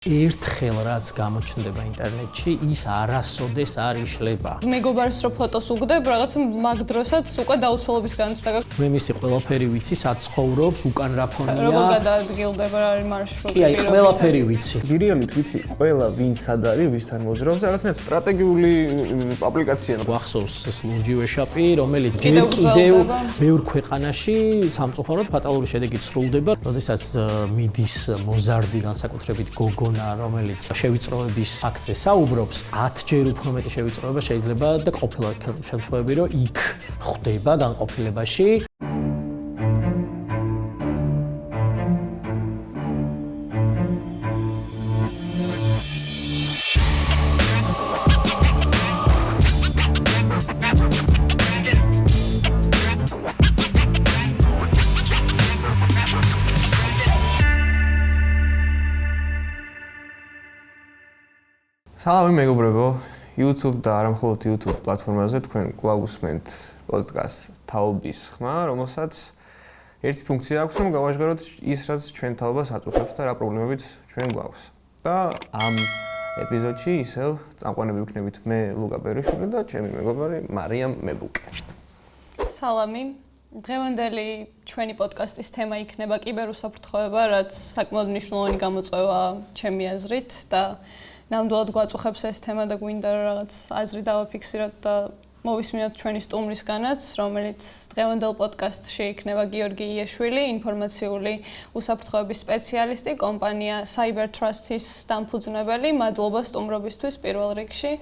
ერთხელ რაც გამოჩნდება ინტერნეტში, ის არასოდეს არ იშლება. მეგობარს რო ფოტოს უგდებ, რაღაც მაგ დროსაც უკვე დაუცველობის განცდა გაქვს. მე მისი ყველაფერი ვიცი, სად ცხოვრობს, უკან რა ფონია. როგორ გადაადგილდება, რა არის მარშრუტი. კი, აი, ყველაფერი ვიცი. გირიალით ვიცი, ყველა ვინ სად არის, ვისთან მოძრაობს, რაღაცნაირად სტრატეგიული აპლიკაციაა. გვახსოვს ლურჯი ვეშაპი, რომელიც კიდევ ბევრ ქვეყანაში სამწუხაროდ ფატალური შედეგით სრულდება, როდესაც მიდის მოზარდი განსაკუთრებით გოგო რომელიც შევიწროების ფაქტზე საუბრობს, 10 ჯერ უფრო მეტი შევიწროება შეიძლება და ყოფილა შემთხვევები, რომ იქ ხდება განყოფილებაში. სალამი მეგობრებო, YouTube და არა მხოლოდ YouTube პლატფორმაზე თქვენ კვლავ უსმენთ პოდკასტ თაობის ხმა, რომელსაც ერთი ფუნქცია აქვს, რომ გავაჟღეროთ ის, რაც ჩვენ თაობას აწუხებს და რა პრობლემებიც ჩვენ გვაქვს. და ამ ეპიზოდში ისევ წამყვანები ვიქნებით მე ლუკა ბერიშვილი და ჩემი მეგობარი მარიამ მებუკე. სალამი. დღევანდელი ჩვენი პოდკასტის თემა იქნება კიბერუსაფრთხოება, რაც საკმაოდ მნიშვნელოვანი გამოწვევა ჩემი აზრით და ნამდვილად გვაწუხებს ეს თემა და გვინდა რომ რაღაც აზრი დავაფიქსიროთ და მოვისმინოთ ჩვენი სტუმრისგანაც, რომელიც დღევანდელ პოდკასტში იქნება გიორგი იეშვილი, ინფორმაციული უსაფრთხოების სპეციალისტი, კომპანია CyberTrust-ის დამფუძნებელი. მადლობა სტუმრობისთვის პირველ რიგში.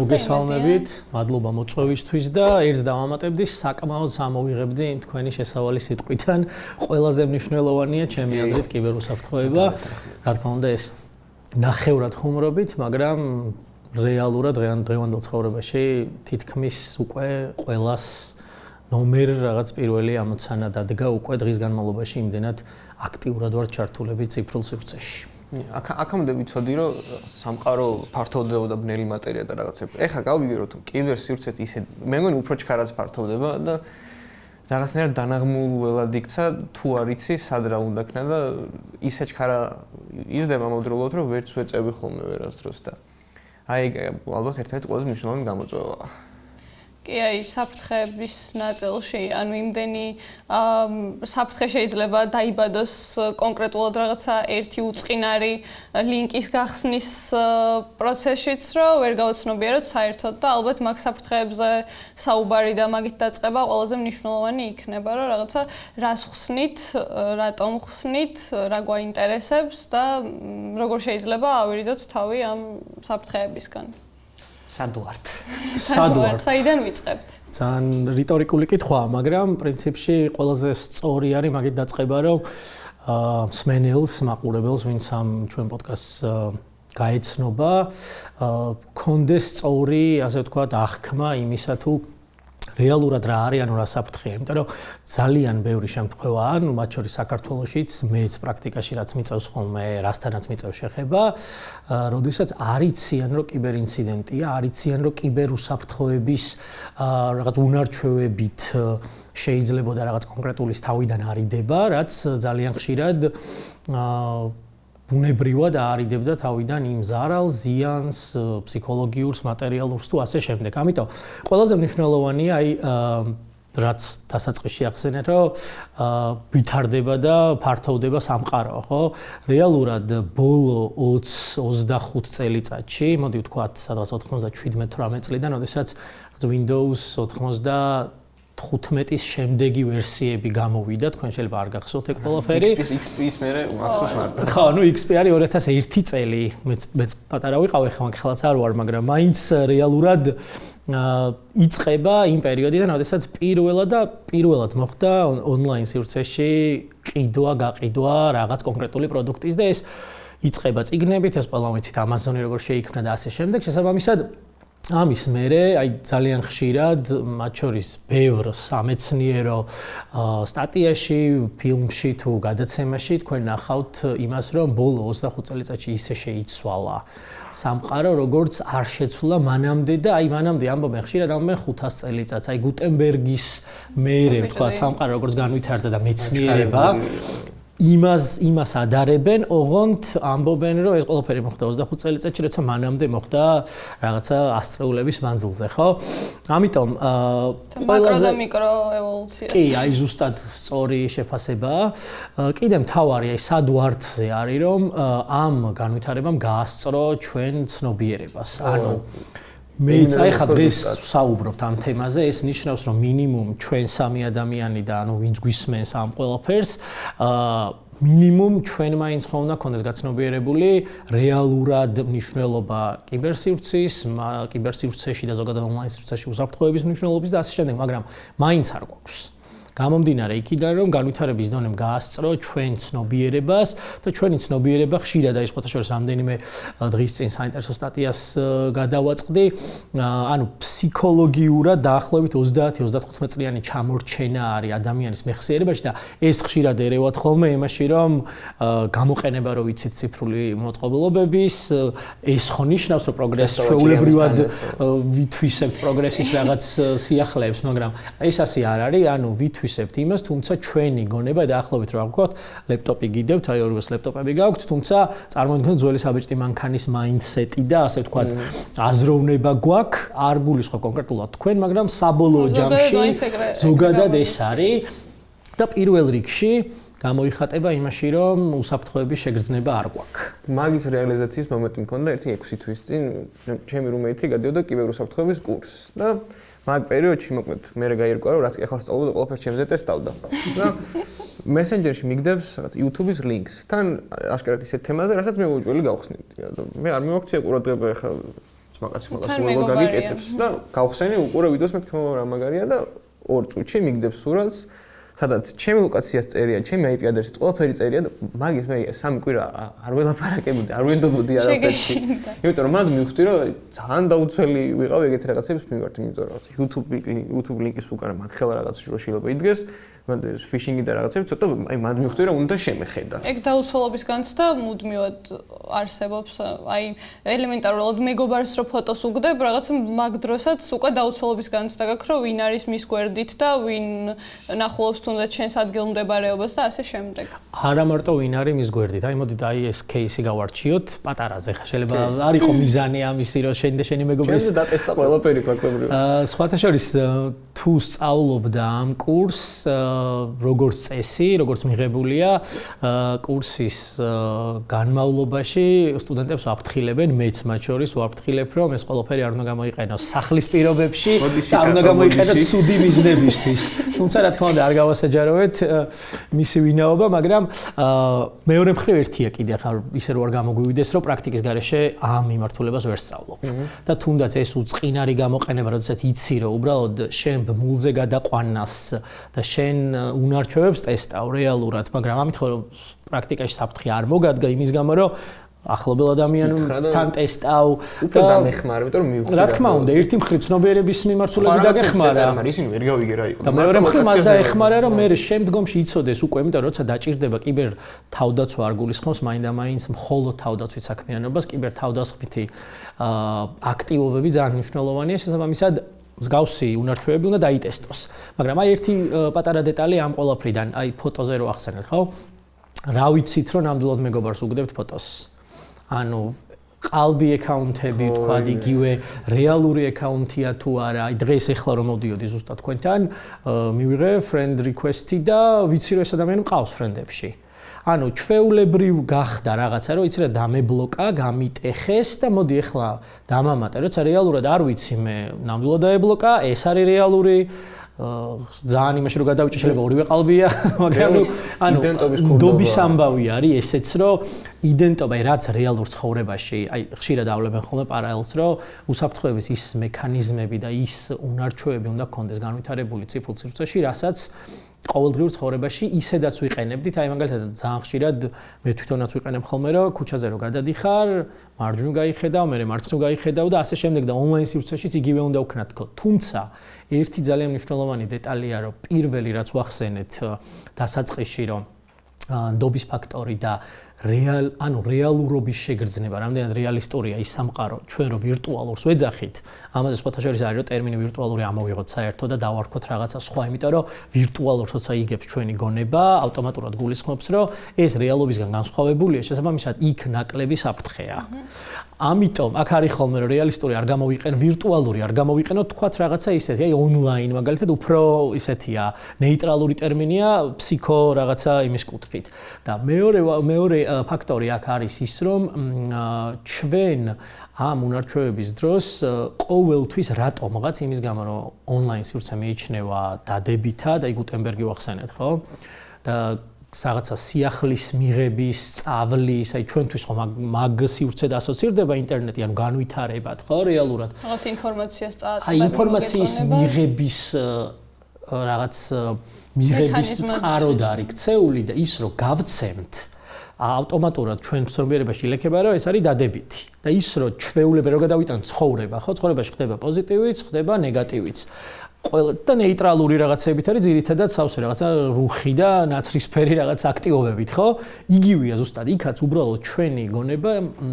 მოგესალმებით, მადლობა მოწვევისთვის და ერთს დავამატებდი, საკმაოდ სამოვიღებდი იმ თქვენი შესავალი სიტყვიდან. ყველაზე მნიშვნელოვანია ჩემი აზრით კიბერუსაფრთხოება. რა თქმა უნდა ეს ნახევრად ხუმრობით, მაგრამ რეალურად დღევანდელ ცხოვრებაში თითქმის უკვე ყველას ნომერ რაღაც პირველი ამოცანა დადგა უკვე დღის განმავლობაში იმდენად აქტიურად ვარ ჩართულები ციფრულ სივრცეში. აქამდე ვიცოდი, რომ სამყარო ფართოვდება და ბნელი მატერია და რაღაცები. ეხლა გავიგერო რომ კიბერსივრცეც ისე მე მგონი უფრო ჩქარაც ფართოვდება და რაღაცნაირად დანაღმულველად იქცა თუ არ იცი სად რა უნდა ქნა და ისე ჩქარა იზრდება ამავდროულად რომ ვერც ვეწევი ხოლმე ვერასდროს და აი ალბათ ერთ-ერთი ყველაზე მნიშვნელოვანი გამოწვევაა. კი, აი საფრთხეების ნაწილში, ანუ იმდენი საფრთხე შეიძლება დაიბადოს კონკრეტულად რაღაცა ერთი უწყინარი ლინკის გახსნის პროცესშიც, რომ ვერ გავაცნობიეროთ საერთოდ და ალბათ მაგ საფრთხეებზე საუბარი და მაგით დაწყება ყველაზე მნიშვნელოვანი იქნება, რომ რაღაცა რას ხსნით, რატომ ხსნით, რა გვაინტერესებს და როგორ შეიძლება ავირიდოთ თავი ამ საფრთხეებისგან. სად ვართ? საიდან ვიწყებთ? ძალიან რიტორიკული კითხვაა, მაგრამ პრინციპში ყველაზე სწორი არის მაგით დაწყება, რომ მსმენელს, მაყურებელს, ვინც ამ ჩვენ პოდკასტს გაეცნობა, კონდეს სწორი, ასე ვთქვათ, აღქმა იმისა თუ რეალურად რა არის, ანუ რა საფრთხეა, იმიტომ რომ ძალიან ბევრი შემთხვევაა, ну მათ შორის საქართველოშიც მეც პრაქტიკაში რაც მიწევს ხოლმე, რასთანაც მიწევს შეხება, როდესაც არიციან რომ კიბერინციდენტია, არიციან რომ კიბერუსაფრთხოების რაღაც უნარჩვევებით შეიძლება და რაღაც კონკრეტულის თავიდან არიდება, რაც ძალიან ხშირად ბუნებრივად არიდებდა თავიდან იმ ზარალს, ზიანს, ფსიქოლოგიურს, მატერიალურს თუ ასე შემდეგ. ამიტომ ყველაზე მნიშვნელოვანია აი რაც დასაწყისში ახსენეთ, რომ ვითარდება და ფართოვდება სამყარო, ხო? რეალურად ბოლო 20-25 წელიწადში, მოდი ვთქვათ, სადღაც 97-18 წლიდან, როდესაც Windows 95-ის შემდეგი ვერსიები გამოვიდა, თქვენ შეიძლება არ გახსოვთ ეგ ყველაფერი. XP-ის მერე მახსოვს მარტო. ხო, ну XP არის 2001 წელი, მეც პატარა ვიყავი, ხომ ხელაც არ ვარ, მაგრამ მაინც რეალურად იწყება იმ პერიოდიდან, როდესაც პირველად მოხდა ონლაინ სივრცეში გაყიდვა რაღაც კონკრეტული პროდუქტის და ეს იწყება წიგნებით, ეს ყველა ვიცით Amazon-ი როგორ შეიქმნა და ასე შემდეგ. შესაბამისად ამის მერე აი ძალიან ხშირად მათ შორის ბევრ სამეცნიერო სტატიაში, ფილმში თუ გადაცემაში თქვენ ნახავთ იმას, რომ ბოლო 25 წელიწადში ისე შეიცვალა სამყარო, როგორც არ შეცვლა მანამდე და აი მანამდე ამბობენ ხშირად ამბობენ 500 წელიწადს, აი გუტენბერგის მერე თქვა სამყარო როგორც განვითარდა და მეცნიერება იმას ადარებენ, ოღონდ ამბობენ, რომ ეს ყველაფერი მოხდა 25 წელიწადში, როცა მანამდე მოხდა რაღაცა ასწრეულების მანძილზე, ხო? ამიტომ მაკრო და მიკრო ევოლუციას. კი, აი ზუსტად სწორი შეფასებაა. კიდე მთავარი, აი სად ვარდზე არის, რომ ამ განვითარებამ გაასწრო ჩვენ ცნობიერებას. ანუ მეც აი ხა დღეს საუბრობთ ამ თემაზე, ეს ნიშნავს, რომ მინიმუმ ჩვენ სამი ადამიანი და ანუ ვინც გვისმენს ამ ყველაფერს, მინიმუმ ჩვენ მაინც ხომ უნდა გქონდეს გაცნობიერებული რეალურად მნიშვნელობა კიბერსივრცეში და ზოგადად ონლაინ სივრცეში უსაფრთხოების მნიშვნელობის და ასე შემდეგ, მაგრამ მაინც არ გვაქვს. გამომდინარე იქიდან, რომ განვითარების დონემ გაასწრო ჩვენ ცნობიერებას და ჩვენი ცნობიერება ხშირად აი სხვათა შორის რამდენიმე დღის წინ საინტერესო სტატიას გადავაწყდი, ანუ ფსიქოლოგიურად დაახლოებით 30-35 წლიანი ჩამორჩენა არის ადამიანის მეხსიერებაში და ეს ხშირად ერევათ ხოლმე იმაში, რომ გამოყენება რო ვიცით ციფრული მოწყობილობების, ეს ხო ნიშნავს, რომ პროგრესი ჩვეულებრივად ვითვისებთ პროგრესის რაღაც სიახლეებს, მაგრამ ეს ასე არ არის, ანუ ვითვისებთ იმას, თუმცა ჩვენი გონება დაახლოებით რა ვქოთ, ლეპტოპი გიდევთ, აი ორივეს ლეპტოპები გაქვთ, თუმცა წარმოიდგინეთ ძველი საბეჭდი მანქანის მაინდსეტი და ასე ვთქვათ, აზროვნება გვაქვს, არ გულისხმობ კონკრეტულად თქვენ, მაგრამ საბოლოო ჯამში ზოგადად ეს არის და პირველ რიგში გამოიხატება იმაში, რომ უსაფრთხოების შეგრძნება არ გვაქვს. მაგის რეალიზაციის მომენტი მქონდა 1-6 თვის წინ, ჩემი რუმეითი გადიოდა კიბერუსაფრთხოების კურსს და მაგ პერიოდში მოკლედ მე გაირკვა რომ რაც ეხლა სწავლობდა ყველაფერს ჩემზე ტესტავდა. და მესენჯერში მიგდებს რაღაც YouTube-ის ლინკს. თან აშკარად ისეთ თემაზე, რასაც მე უჭველი გავხსნით. მე არ მიმოქცია ყურადღება ეხლა მაგას უბრალოდ გაგიკეთებს და გავხსენი უყურე ვიდეოს მე თქმა რა მაგარია და 2 წუთში მიგდებს სურათს, სადაც ჩემი ლოკაციას წერია, ჩემი IP ადრესით ყველაფერი წერია და მაგის მე 3 კვირა არ ველაპარაკებდი, არ ვენდობოდი არაფერში. იმიტომ რომ მაგ მივხვდი რომ ძალიან დაუცველი ვიყავ ეგეთ რაღაცებს მიმართ, იმიტომ რომ YouTube ლინკის უკან მაგხელა რაღაც შეიძლება იდგეს. მანდ ფიშინგი და რაღაცები ცოტა აი მანდ მივხვდი რომ უნდა შემეხედა. ეგ დაუცველობის განცდა მუდმივად არსებობს. აი ელემენტარულად მეგობარს რო ფოტოს უგდებ, რაღაცა მაგ დროსაც უკვე დაუცველობის განცდა გაქვს, რომ ვინ არის მის გვერდით და ვინ ნახულობს თუნდაც შენს ადგილმდებარეობას და ასე შემდეგ. არა მარტო ვინ არის მის გვერდით, აი მოდით აი ეს кейსი გავარჩიოთ პატარაზე. ხა შეიძლება არ იყო მიზანი ამისი, რომ შენ და შენი მეგობრის შენ დატესტა ყველაფერი ფაქტობრივად. სხვათა შორის თუ სწავლობდა ამ კურსს როგორც წესი, როგორც მიღებულია კურსის განმავლობაში სტუდენტებს ვაფრთხილებენ, მეც მათ შორის ვაფრთხილებ, რომ ეს ყველაფერი არ უნდა გამოიყენოს სახლის პირობებში და არ უნდა გამოიყენოს ცუდი მიზნებისთვის. თუმცა რა თქმა უნდა არ გავასაჯაროეთ მისი ვინაობა, მაგრამ მეორე მხრივ ერთია კიდე ხარ ისე რომ არ გამოგვივიდეს, რომ პრაქტიკის გარეშე ამ მიმართულებას ვერ სწავლობ. და თუნდაც ეს უწყინარი გამოყენება, როდესაც იცი რომ უბრალოდ შენ ბმულზე გადაყვანას და შენ უნარჩვევებს ტესტავ რეალურად, მაგრამ ამით ხო პრაქტიკაში საფრთხე არ მოგადგა იმის გამო, რომ ახლობელ ადამიანთან ტესტავ და დამეხმარა, იმიტომ რომ მივხვდი. რა თქმა უნდა, ერთი მხრივ ცნობიერების მიმართულებით დაგეხმარა. მაგრამ ისინი ვერ გავიგე რა იყო. და მეორე მხრივ მას დაეხმარა, რომ მე შემდგომში იცოდეს უკვე, იმიტომ რომ როცა დაჭირდება კიბერ თავდაცვა არ გულისხმობს მაინდა-მაინც მხოლოდ თავდაცვით საქმიანობას, კიბერ თავდასხმითი აქტივობები ძალიან მნიშვნელოვანია, შესაბამისად მსგავსი უნარჩვევები უნდა დაიტესტოს. მაგრამ აი ერთი პატარა დეტალი ამ ყველაფრიდან, აი ფოტოზე რო ახსენეთ, ხო? რა ვიცით, რომ ნამდვილად მეგობარს უგდებთ ფოტოს? ანუ ყალბი აკაუნტები, თქვა, იგივე რეალური აკაუნტია თუ არა? აი დღეს ეხლა რომ მოვდიოდი ზუსტად თქვენთან, მივიღე friend request-ი და ვიცი რომ ეს ადამიანი მყავს ფრენდებში. ანუ ჩვეულებრივ გახდა რაღაცა, რომ იცი რა დამებლოკა, გამიტეხეს და მოდი ახლა დამამატე, როცა რეალურად არ ვიცი მე ნამდვილად დაებლოკა, ეს არის რეალური ძალიან იმაში რომ გადავიჭე შეიძლება ორივე ყალბია, მაგრამ ანუ ნდობის ამბავი არის ესეც, რომ იდენტობა რაც რეალურ ცხოვრებაში, აი ხშირად ავლებენ ხოლმე პარალელს, რომ უსაფრთხოების ის მექანიზმები და ის უნარჩვევები უნდა გქონდეს განვითარებული ციფრულ სივრცეში, რასაც ყოველდღიურ ცხოვრებაში ისედაც ვიყენებდით, აი მაგალითად ძალიან ხშირად მე თვითონაც ვიყენებ ხოლმე, რომ ქუჩაზე რო გადადიხარ, მარჯვნივ გაიხედავ, მე მარცხნივ გაიხედავ და ასე შემდეგ და ონლაინ სივრცეშიც იგივე უნდა ვქნათ თქო. თუმცა ერთი ძალიან მნიშვნელოვანი დეტალია, რომ პირველი რაც ვახსენეთ დასაწყისში, რომ ნდობის ფაქტორი და რეალურობის შეგრძნება, რამდენად რეალისტურია ის სამყარო, ჩვენ რო ვირტუალურს ვეძახით, ამაზე სხვათა შორის არის რომ ტერმინი ვირტუალური ამოვიღოთ საერთოდ და დავარქვოთ რაღაცა სხვა, იმიტომ რომ ვირტუალურ როცა იგებს ჩვენი გონება, ავტომატურად გულისხმობს, რომ ეს რეალობისგან განსხვავებულია, შესაბამისად იქ ნაკლები საფრთხეა. ამიტომ აქ არის ხოლმე რომ რეალისტური არ გამოვიყენ, ვირტუალური არ გამოვიყენოთ, თქვათ რაღაცა ისეთი, აი ონლაინ მაგალითად უფრო ისეთია, ნეიტრალური ტერმინია, ფსიქო რაღაცა იმის კუთხით. და მეორე ფაქტორი აქ არის ის, რომ ჩვენ ამ უნარჩვევების დროს ყოველთვის რატომღაც იმის გამო რომ ონლაინ სივრცე მიიჩნევა დადებითად, აი გუტენბერგი ვახსენეთ, ხო? და რაღაცა სიახლის მიღების, სწავლის, აი ჩვენთვის ხო მაგ სივრცედ ასოცირდება ინტერნეტი, ანუ განვითარებად, ხო, რეალურად. რაღაც ინფორმაციას წააწყდება. აი ინფორმაციის მიღების რაღაც მიღების წყაროდ არის ქცეული და ის რომ გავცემთ ავტომატურად ჩვენ მსოფლიოში ილექება რომ ეს არის დადებითი და ის რომ ჩვეულებრივ რო გადავიტანთ ცხოვრება, ხო, ცხოვრებაში ხდება პოზიტივიც, ხდება ნეგატივიც. ყველა და ნეიტრალური რაღაცებით არის ძირითადად სავსე რაღაცა რუხი და ნაცრისფერი რაღაც აქტივობებით, ხო? იგივეა ზუსტად იქაც უბრალოდ ჩვენი გონება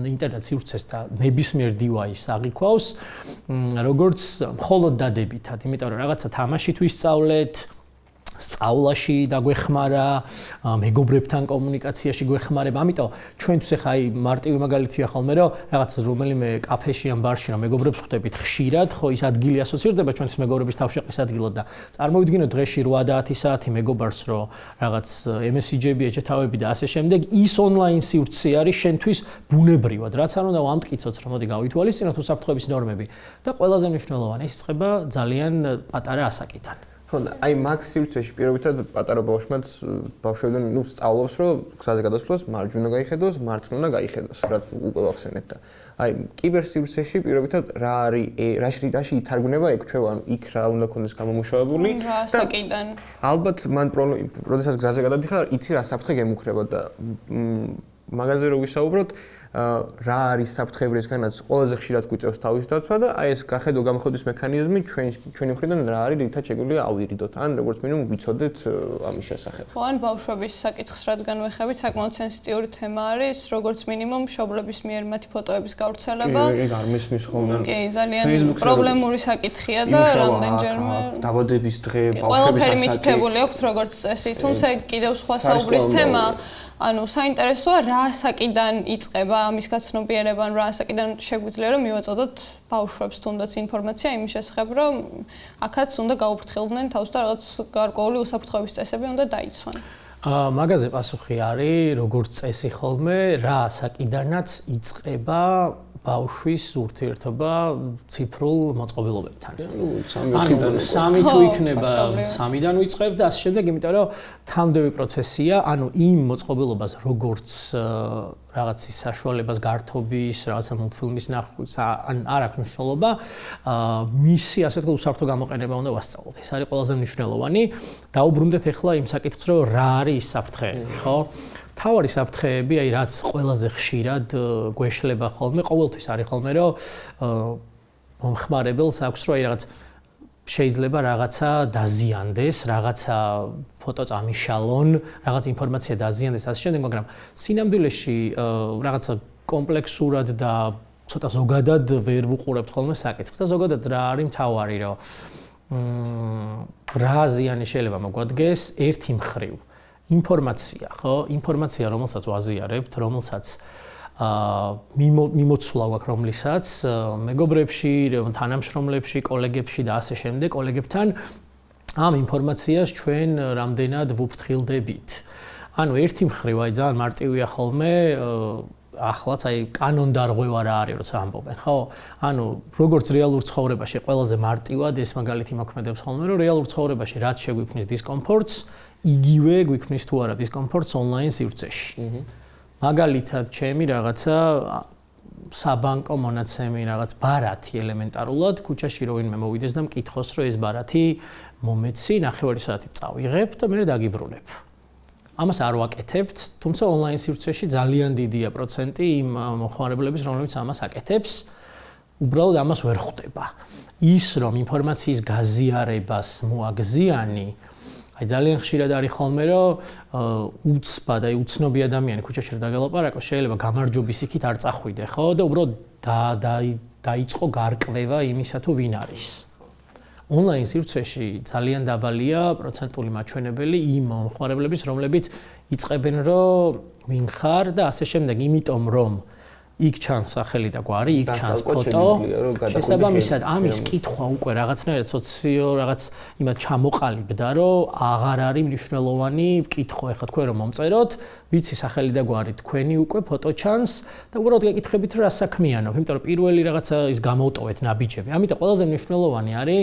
ინტერნეტ სივრცეს და ნებისმიერ დივაისს აღიქვავს, როგორც მხოლოდ დადებითად, იმიტომ რომ რაღაცა თამაშით ვისწავლეთ, სწავლაში დაგვეხმარა, მეგობრებთან კომუნიკაციაში გვეხმარება. ამიტომ ჩვენთვის ახლა აი მარტივი მაგალითია ხოლმე რომ რაღაც რომელიმე კაფეში ან ბარში რომ მეგობრებს ხვდებით ხშირად, ხო ის ადგილი ასოცირდება ჩვენთვის მეგობრების თავშეყრის ადგილად და წარმოვიდგინოთ დღეში 8 და 10 საათი მეგობარს რომ რაღაც მესიჯები, ეჭეთავები და ასე შემდეგ, ის ონლაინ სივრცე არის შენთვის ბუნებრივად, რაც არ უნდა ვამტკიცოთ, რომ მოდი გავითვალისწინოთ უსაფრთხოების ნორმები და ყველაზე მნიშვნელოვანი ის წყება ძალიან პატარა ასაკიდან. აი მაგ სივრცეში პირობითად პატარა ბავშვებიდან სწავლობს რომ გზაზე გადასვლას მარჯვენა გაიხედოს, მარცხნა უნდა გაიხედოს, რაც უკვე ვახსენეთ და აი კიბერსივრცეში პირობითად რა არის რაში ითარგმნება ეგ ჩვენ ანუ იქ რა უნდა ქონდეს გამომუშავებული და ასაკიდან ალბათ მან როდესაც გზაზე გადადიხარ იცი რა საფრთხე გემუქრება და მაგაზე რო ვისაუბროთ რა არის საფრთხეებისგანაც ყველაზე ხშირად გვიწევს თავის დაცვა და აი ეს გახედო გამოხედვის მექანიზმი ჩვენი მხრიდან რა არის რითაც შეგვიძლია ავირიდოთ ან როგორც მინიმუმ ვიცოდეთ ამის შესახებ. ხო ან ბავშვების საკითხს რადგან ვეხებით საკმაოდ სენსიტიური თემა არის როგორც მინიმუმ მშობლების მიერ მათი ფოტოების გავრცელება. ეგ არ მისმის ხოლმე. კი ძალიან პრობლემური საკითხია და რამდენჯერმე დაბადების დღე ბავშვების ყველაფერი მითითებული აქვს როგორც წესი, თუმცა კიდევ სხვა საუბრის თემა ანუ საინტერესოა რა ასაკიდან იწყება ამის გაცნობიერება, ან რა ასაკიდან შეგვიძლია რომ მივაწოდოთ ბავშვებს თუნდაც ინფორმაცია იმის შესახებ, რომ აქაც უნდა გაუფრთხილდნენ თავს და რაღაც გარკვეული უსაფრთხოების წესები უნდა დაიცვან. მაგაზე პასუხი არის როგორც წესი ხოლმე რა ასაკიდანაც იწყება ბავშვის ურთიერთობა ციფრულ მოწყობილობებთან. ანუ 3 თუ იქნება 3-დან ვიწყებ და ასე შემდეგ, იმიტომ რომ თანმდევი პროცესია, ანუ იმ მოწყობილობას როგორც რაღაცის საშუალებას გართობის, რაღაცა მულტფილმის ნახვის, ან არ აქვს მნიშვნელობა, მისი ასე თქვა უსაფრთხო გამოყენება უნდა ვასწავლოთ. ეს არის ყველაზე მნიშვნელოვანი. დაუბრუნდეთ ახლა იმ საკითხს, რომ რა არის ის საფრთხე, ხო? თავარი საფრთხეები, აი რაც ყველაზე ხშირად გვეშლება ხოლმე, ყოველთვის არის ხოლმე, რომ მომხმარებელს აქვს, რომ აი რაღაც შეიძლება რაღაცა დაზიანდეს, რაღაცა ფოტო წამიშალონ, რაღაც ინფორმაცია დაზიანდეს, ასე შემდეგ, მაგრამ სინამდვილეში რაღაცა კომპლექსურად და ცოტა ზოგადად ვერ ვუყურებთ ხოლმე საკითხს და ზოგადად რა არის მთავარი, რომ რა ზიანი შეიძლება მოგვადგეს ერთი მხრივ. ინფორმაცია, ხო? ინფორმაცია, რომელსაც ვაზიარებთ, რომელსაც მიმოცვლა გვაქვს, რომლისაც მეგობრებში, თანამშრომლებში, კოლეგებში და ასე შემდეგ, კოლეგებთან ამ ინფორმაციას ჩვენ რამდენად ვუფრთხილდებით. ანუ ერთი მხრივ აი ძალიან მარტივია ხოლმე ახლაც აი კანონდარღვევა რა არის, როცა ამბობენ, ხო? ანუ როგორც რეალურ ცხოვრებაში ყველაზე მარტივად ეს მაგალითი მოქმედებს ხოლმე, რომ რეალურ ცხოვრებაში რაც შეგვიქმნის დისკომფორტს, იგივე გვიქმნის თუ არა დისკომფორტს ონლაინ სივრცეში. მაგალითად, ჩემი რაღაცა საბანკო მონაცემი რაღაც ბარათი ელემენტარულად ქუჩაში რო ვინმე მოვიდეს და მკითხოს, რომ ეს ბარათი მომეცი, 9 საათით წავიღებ და მე დაგიბრუნებ. ამას არ ვაკეთებთ, თუმცა ონლაინ სივრცეში ძალიან დიდია პროცენტი იმ მოხმარებლების, რომლებიც ამას აკეთებს, უბრალოდ ამას ვერ ხვდება. ის რომ ინფორმაციის გაზიარებას მოაგზიანი აი ძალიან ხშირად არის ხოლმე რომ უცბად აი უცნობი ადამიანი ქუჩაში რომ დაგელაპარაკო შეიძლება გამარჯვების იქით არ წახვიდე ხო და უბრალოდ დაიწყო გარკვევა იმისა თუ ვინ არის ონლაინ სივრცეში ძალიან დაბალია პროცენტული მაჩვენებელი იმ მომხმარებლების რომლებიც იწყებენ რომ ვინ ხარ და ასე შემდეგ იმიტომ რომ იქ ჩანს სახელი და გვარი, იქ ჩანს ფოტო. შესაბამისად, ამის კითხვა უკვე რაღაცნაირად რაღაც იმათ ჩამოყალიბდა, რომ აღარ არის მნიშვნელოვანი კითხვა, ეხლა თქვენ რომ მომწეროთ, ვიცი სახელი და გვარი, თქვენი უკვე ფოტო ჩანს და უბრალოდ გეკითხებით რა საქმიანო, იმიტომ რომ პირველი რაღაცა ის გამოვტოვეთ ნაბიჯები. ამიტომ ყველაზე მნიშვნელოვანი არის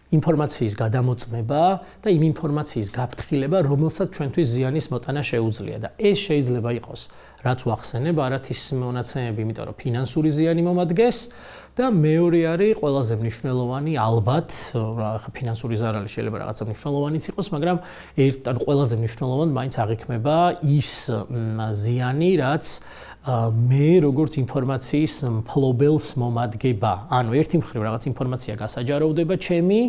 ინფორმაციის გადამოწმება და იმ ინფორმაციის გაფრთხილება, რომელსაც ჩვენთვის ზიანის მოტანა შეუძლია და ეს შეიძლება იყოს რაც ვახსენებ, არათის მონაცემები, იმიტომ რომ ფინანსური ზიანი მომადგეს და მეორე არის ყველაზე მნიშვნელოვანი, ალბათ, ხა ფინანსური ზარალი შეიძლება რაღაცა მნიშვნელოვანიც იყოს, მაგრამ ან ყველაზე მნიშვნელოვანი მაინც აღიქმება ის ზიანი, რაც მე როგორც ინფორმაციის მფლობელს მომადგება. ანუ ერთი მხრივ რაღაც ინფორმაცია გასაჯაროვდება ჩემი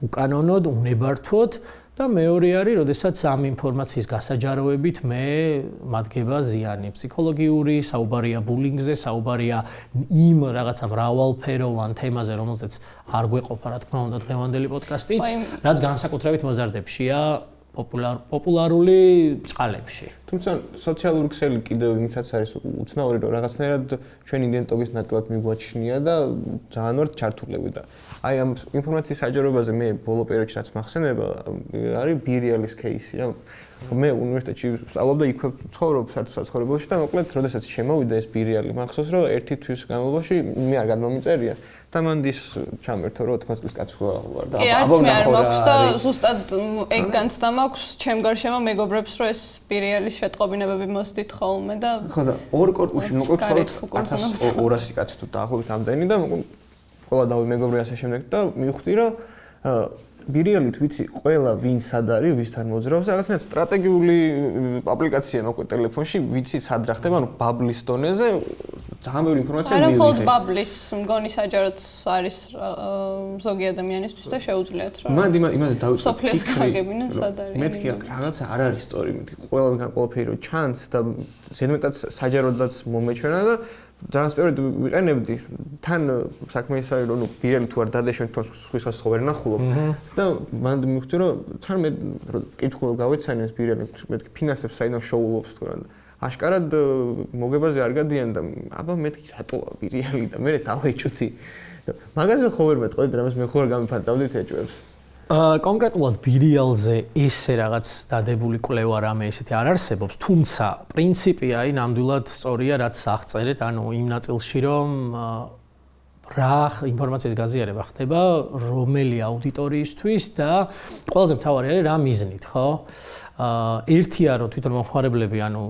უკანონოდ, უნებართვოდ და მეორე არის, როდესაც ამ ინფორმაციის გასაჯაროვებით მე მადგება ზიანი ფსიქოლოგიური, საუბარია ბულინგზე, საუბარია იმ რაღაცა მრავალფეროვან თემაზე, რომელზეც არ გვეყოფა რა თქმა უნდა დღევანდელი პოდკასტიც, რაც განსაკუთრებით მოზარდებშია პოპულარული წყალებში. თუმცა სოციალური ქსელი კიდევ იმითაც არის უცნაური, რომ რაღაცნაირად ჩვენი იდენტობის ნაწილად მიგვაჩნია და ძალიან ვართ ჩართულები და აი ამ ინფორმაციის საჯაროებაზე მე ბოლო პერიოდში რაც მახსენდება, არის ბირიალის кейსი. მე უნივერსიტეტში სწავლობდა იქვე ცხოვრობ საცხოვრებელში და მოკლედ, როდესაც შემოვიდა ეს ბირიალი, მახსოვს რომ ერთი თვის განმავლობაში მე არ გადმომიწერია და მანდის ჩამერთო რომ 80 წლის კაცი ვარ და აბა არ მაქვს და ზუსტად ეგ განცდა მაქვს ჩემ გარშემო მეგობრებს რომ ეს ბირიალის შეტყობინებები მოსდით ხოლმე და ხო და ორ კორპუსში მოკლედ ცხოვრობ 1200 კაცი თუ დაახლოებით ამდენი და ყველა დავი მეგობრი ასე შემდეგ და მივხვდი რომ ბირიალით ვიცი ყველა ვინ სად არის, ვისთან მოძრაობს, რაღაცნაირად სტრატეგიული აპლიკაცია მოყვე ტელეფონში, ვიცი სად რა ხდება, ანუ ბაბლის დონეზე ძალიან ბევრი ინფორმაცია მივიღე. არა მხოლოდ ბაბლის, მგონი საჯაროდ არის ზოგი ადამიანისთვის და შეუძლიათ რა. მანდი იმაზე დავიწყე. სოფლიოს გააგებინა სად არის. მეთქი რაღაცა არ არის სწორი, მეთქი ყველგან ყველაფერი რომ ჩანს და ზედმეტად საჯაროდაც მომეჩვენა და ტრანსპერტ ვიყენებდი თან საქმე ის არის რომ ნუ ბირელი თუ არ დადეშენ თვითონ სხვისას ხო ვერ ნახულობ და მან მივხვდი რომ თან მე კითხულ გავეცანი ეს ბირელი მეთქი ფინანსებს საიდან შოულობს თქო რა აშკარად მოგებაზე არ გადიან და აბა მეთქი რატოა ბირელი და მე დავეჭუთი მაგაზე ხო ვერ მეტყოდი რამეს მე ხო არ გამიფანტავდით ეჭვებს კონკრეტულად ბირიალზე ესე რაღაც დადებული კვლევა რამე ესეთი არ არსებობს, თუმცა პრინციპი აი ნამდვილად სწორია, რაც აღწერეთ, ანუ იმ ნაწილში რომ რა ინფორმაციის გაზიარება ხდება რომელი აუდიტორიისთვის და ყველაზე მთავარი არის რა მიზნით, ხო? ერთია რომ თვითონ მომხმარებლები ანუ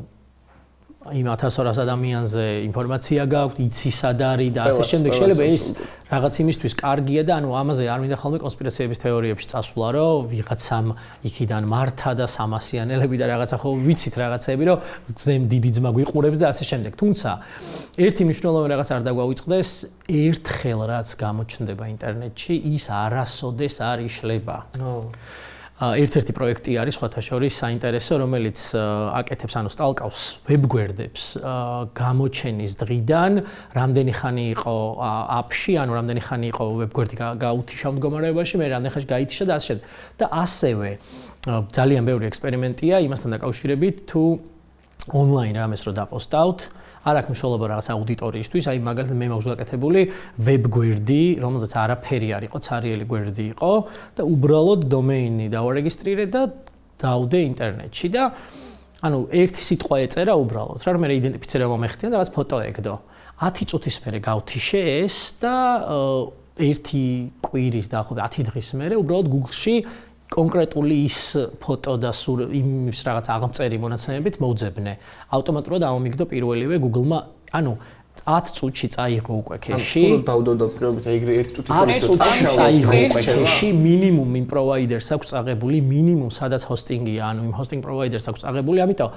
იმ 1200 ადამიანზე ინფორმაცია გაქვთ, იცი სად არის და ასე შემდეგ. შეიძლება ეს რაღაც იმისთვის კარგია და ანუ ამაზე არ მინდა ხოლმე კონსპირაციების თეორიებში წასვლა, რომ ვიღაცამ იქიდან მართა და სამასიანელები და რაღაცა ხო ვიცით რაღაცები, რომ ზემ დიდი ძმა გვიყურებს და ასე შემდეგ. თუმცა ერთი მნიშვნელოვანი რაღაც არ დაგვაუწყდეს, ერთხელ რაც გამოჩნდება ინტერნეტში, ის არასოდეს არ იშლება. ერთ-ერთი პროექტი არის სხვათა შორის საინტერესო, რომელიც აკეთებს ანუ სტალკავს ვებგვერდებს გამოჩენის დღიდან, რამდენი ხანი იყო აპში, ანუ რამდენი ხანი იყო ვებგვერდი გაუთიშა მდგომარეობაში, მე რამდენი ხანში გაითიშა და ასე შემდეგ. და ასევე ძალიან ბევრი ექსპერიმენტია იმასთან დაკავშირებით, თუ ონლაინ რამეს რო დაპოსტავთ, არ აქვს მნიშვნელობა რაღაც აუდიტორიისთვის, აი მაგალითად მე მაქვს გაკეთებული ვებგვერდი, რომელზეც არაფერი არ იყო, ცარიელი გვერდი იყო და უბრალოდ დომეინი დავარეგისტრირე და დავდე ინტერნეტში და ანუ ერთი სიტყვა ეწერა უბრალოდ, რა მე იდენტიფიცირება მომეხდია და რაღაც ფოტო ეგდო. 10 წუთის მერე გავთიშე ეს და ერთი კვირის დაახლოებით 10 დღის მერე უბრალოდ Google-ში კონკრეტული ის ფოტო და იმის რაღაც აღწერი მონაცემებით მოვძებნე. ავტომატურად ამომიგდო პირველივე Google-მა, ანუ 10 წუთში წაიღო უკვე ქეში. სულ დავდოდა პირობით, ეგრე 1 წუთი წუთში წაიღო უკვე ქეში, მინიმუმ იმ პროვაიდერს აქვს წაღებული, მინიმუმ სადაც ჰოსტინგია, ანუ იმ ჰოსტინგ პროვაიდერს აქვს წაღებული, ამიტომ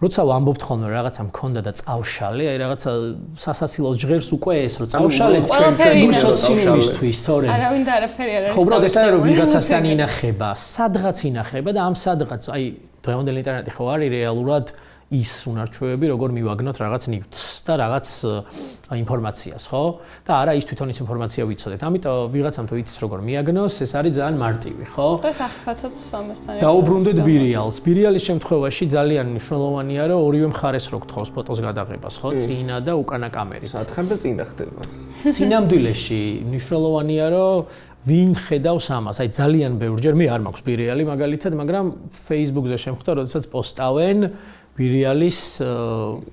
როცა ვამბობთ ხოლმე რაღაცა მქონდა და წავშალე, აი რაღაცა სასაცილოს ჟღერს უკვე ეს რომ წავშალე ყველაფერი სოციუმისთვის, თორემ არავინ და არაფერი არ არის. ხო, უბრალოდ ეს არის რომ ვიღაცასთან ინახება, სადღაც ინახება და ამ სადღაც აი დღევანდელი ინტერნეტი ხო არის რეალურად ის უნარჩვევები, როგორ მივაგნოთ რაღაც ნიუტს და რაღაც ინფორმაციას, ხო? და არა ის თვითონ ის ინფორმაცია ვიცოდეთ. ამიტომ ვიღაცამ თუ იცის როგორ მიაგნოს, ეს არის ძალიან მარტივი, ხო? და საფათოთ ამასთან ერთად. დაუბრუნდეთ ბირიალს. ბირიალის შემთხვევაში ძალიან მნიშვნელოვანია, რომ ორივე მხარეს რო გთხოვს ფოტოს გადაღებას, ხო? წინა და უკანა კამერით. სათხარ და წინა ხდება. სინამდვილეში მნიშვნელოვანია, რომ ვინ ხედავს ამას? აი ძალიან ბევრჯერ მე არ მაქვს ბირიალი მაგალითად, მაგრამ Facebook-ზე შემხვდა, როდესაც პოსტავენ ბირიალის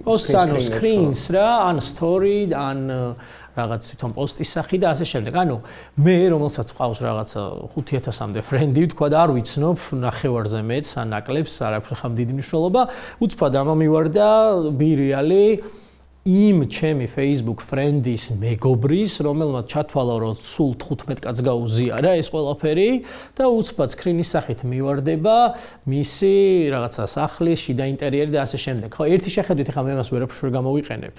პოსტს ან screens რა, ან story, ან რაღაც თვითონ პოსტის სახი და ასე შემდეგ. ანუ მე რომელსაც ყავს რაღაც 5000-მდე ფრენდი, თქვა და არ ვიცნობ ნახევარზე მეც ან ნაკლებს, არ აქვს ხომ დიდი მნიშვნელობა, უცბად ამომივარდა ბირიალი იმ ჩემი Facebook ფრენდის მეგობრის, რომელმაც ჩათვალა რომ სულ 15 კაცს გაუზიარა ეს ყველაფერი და უცბად სკრინის სახით მივარდება მისი რაღაცა სახლის შიდა ინტერიერი და ასე შემდეგ. ხო, ერთი შეხედვით ახლა მე მას ვერაფერს ვერ გამოვიყენებ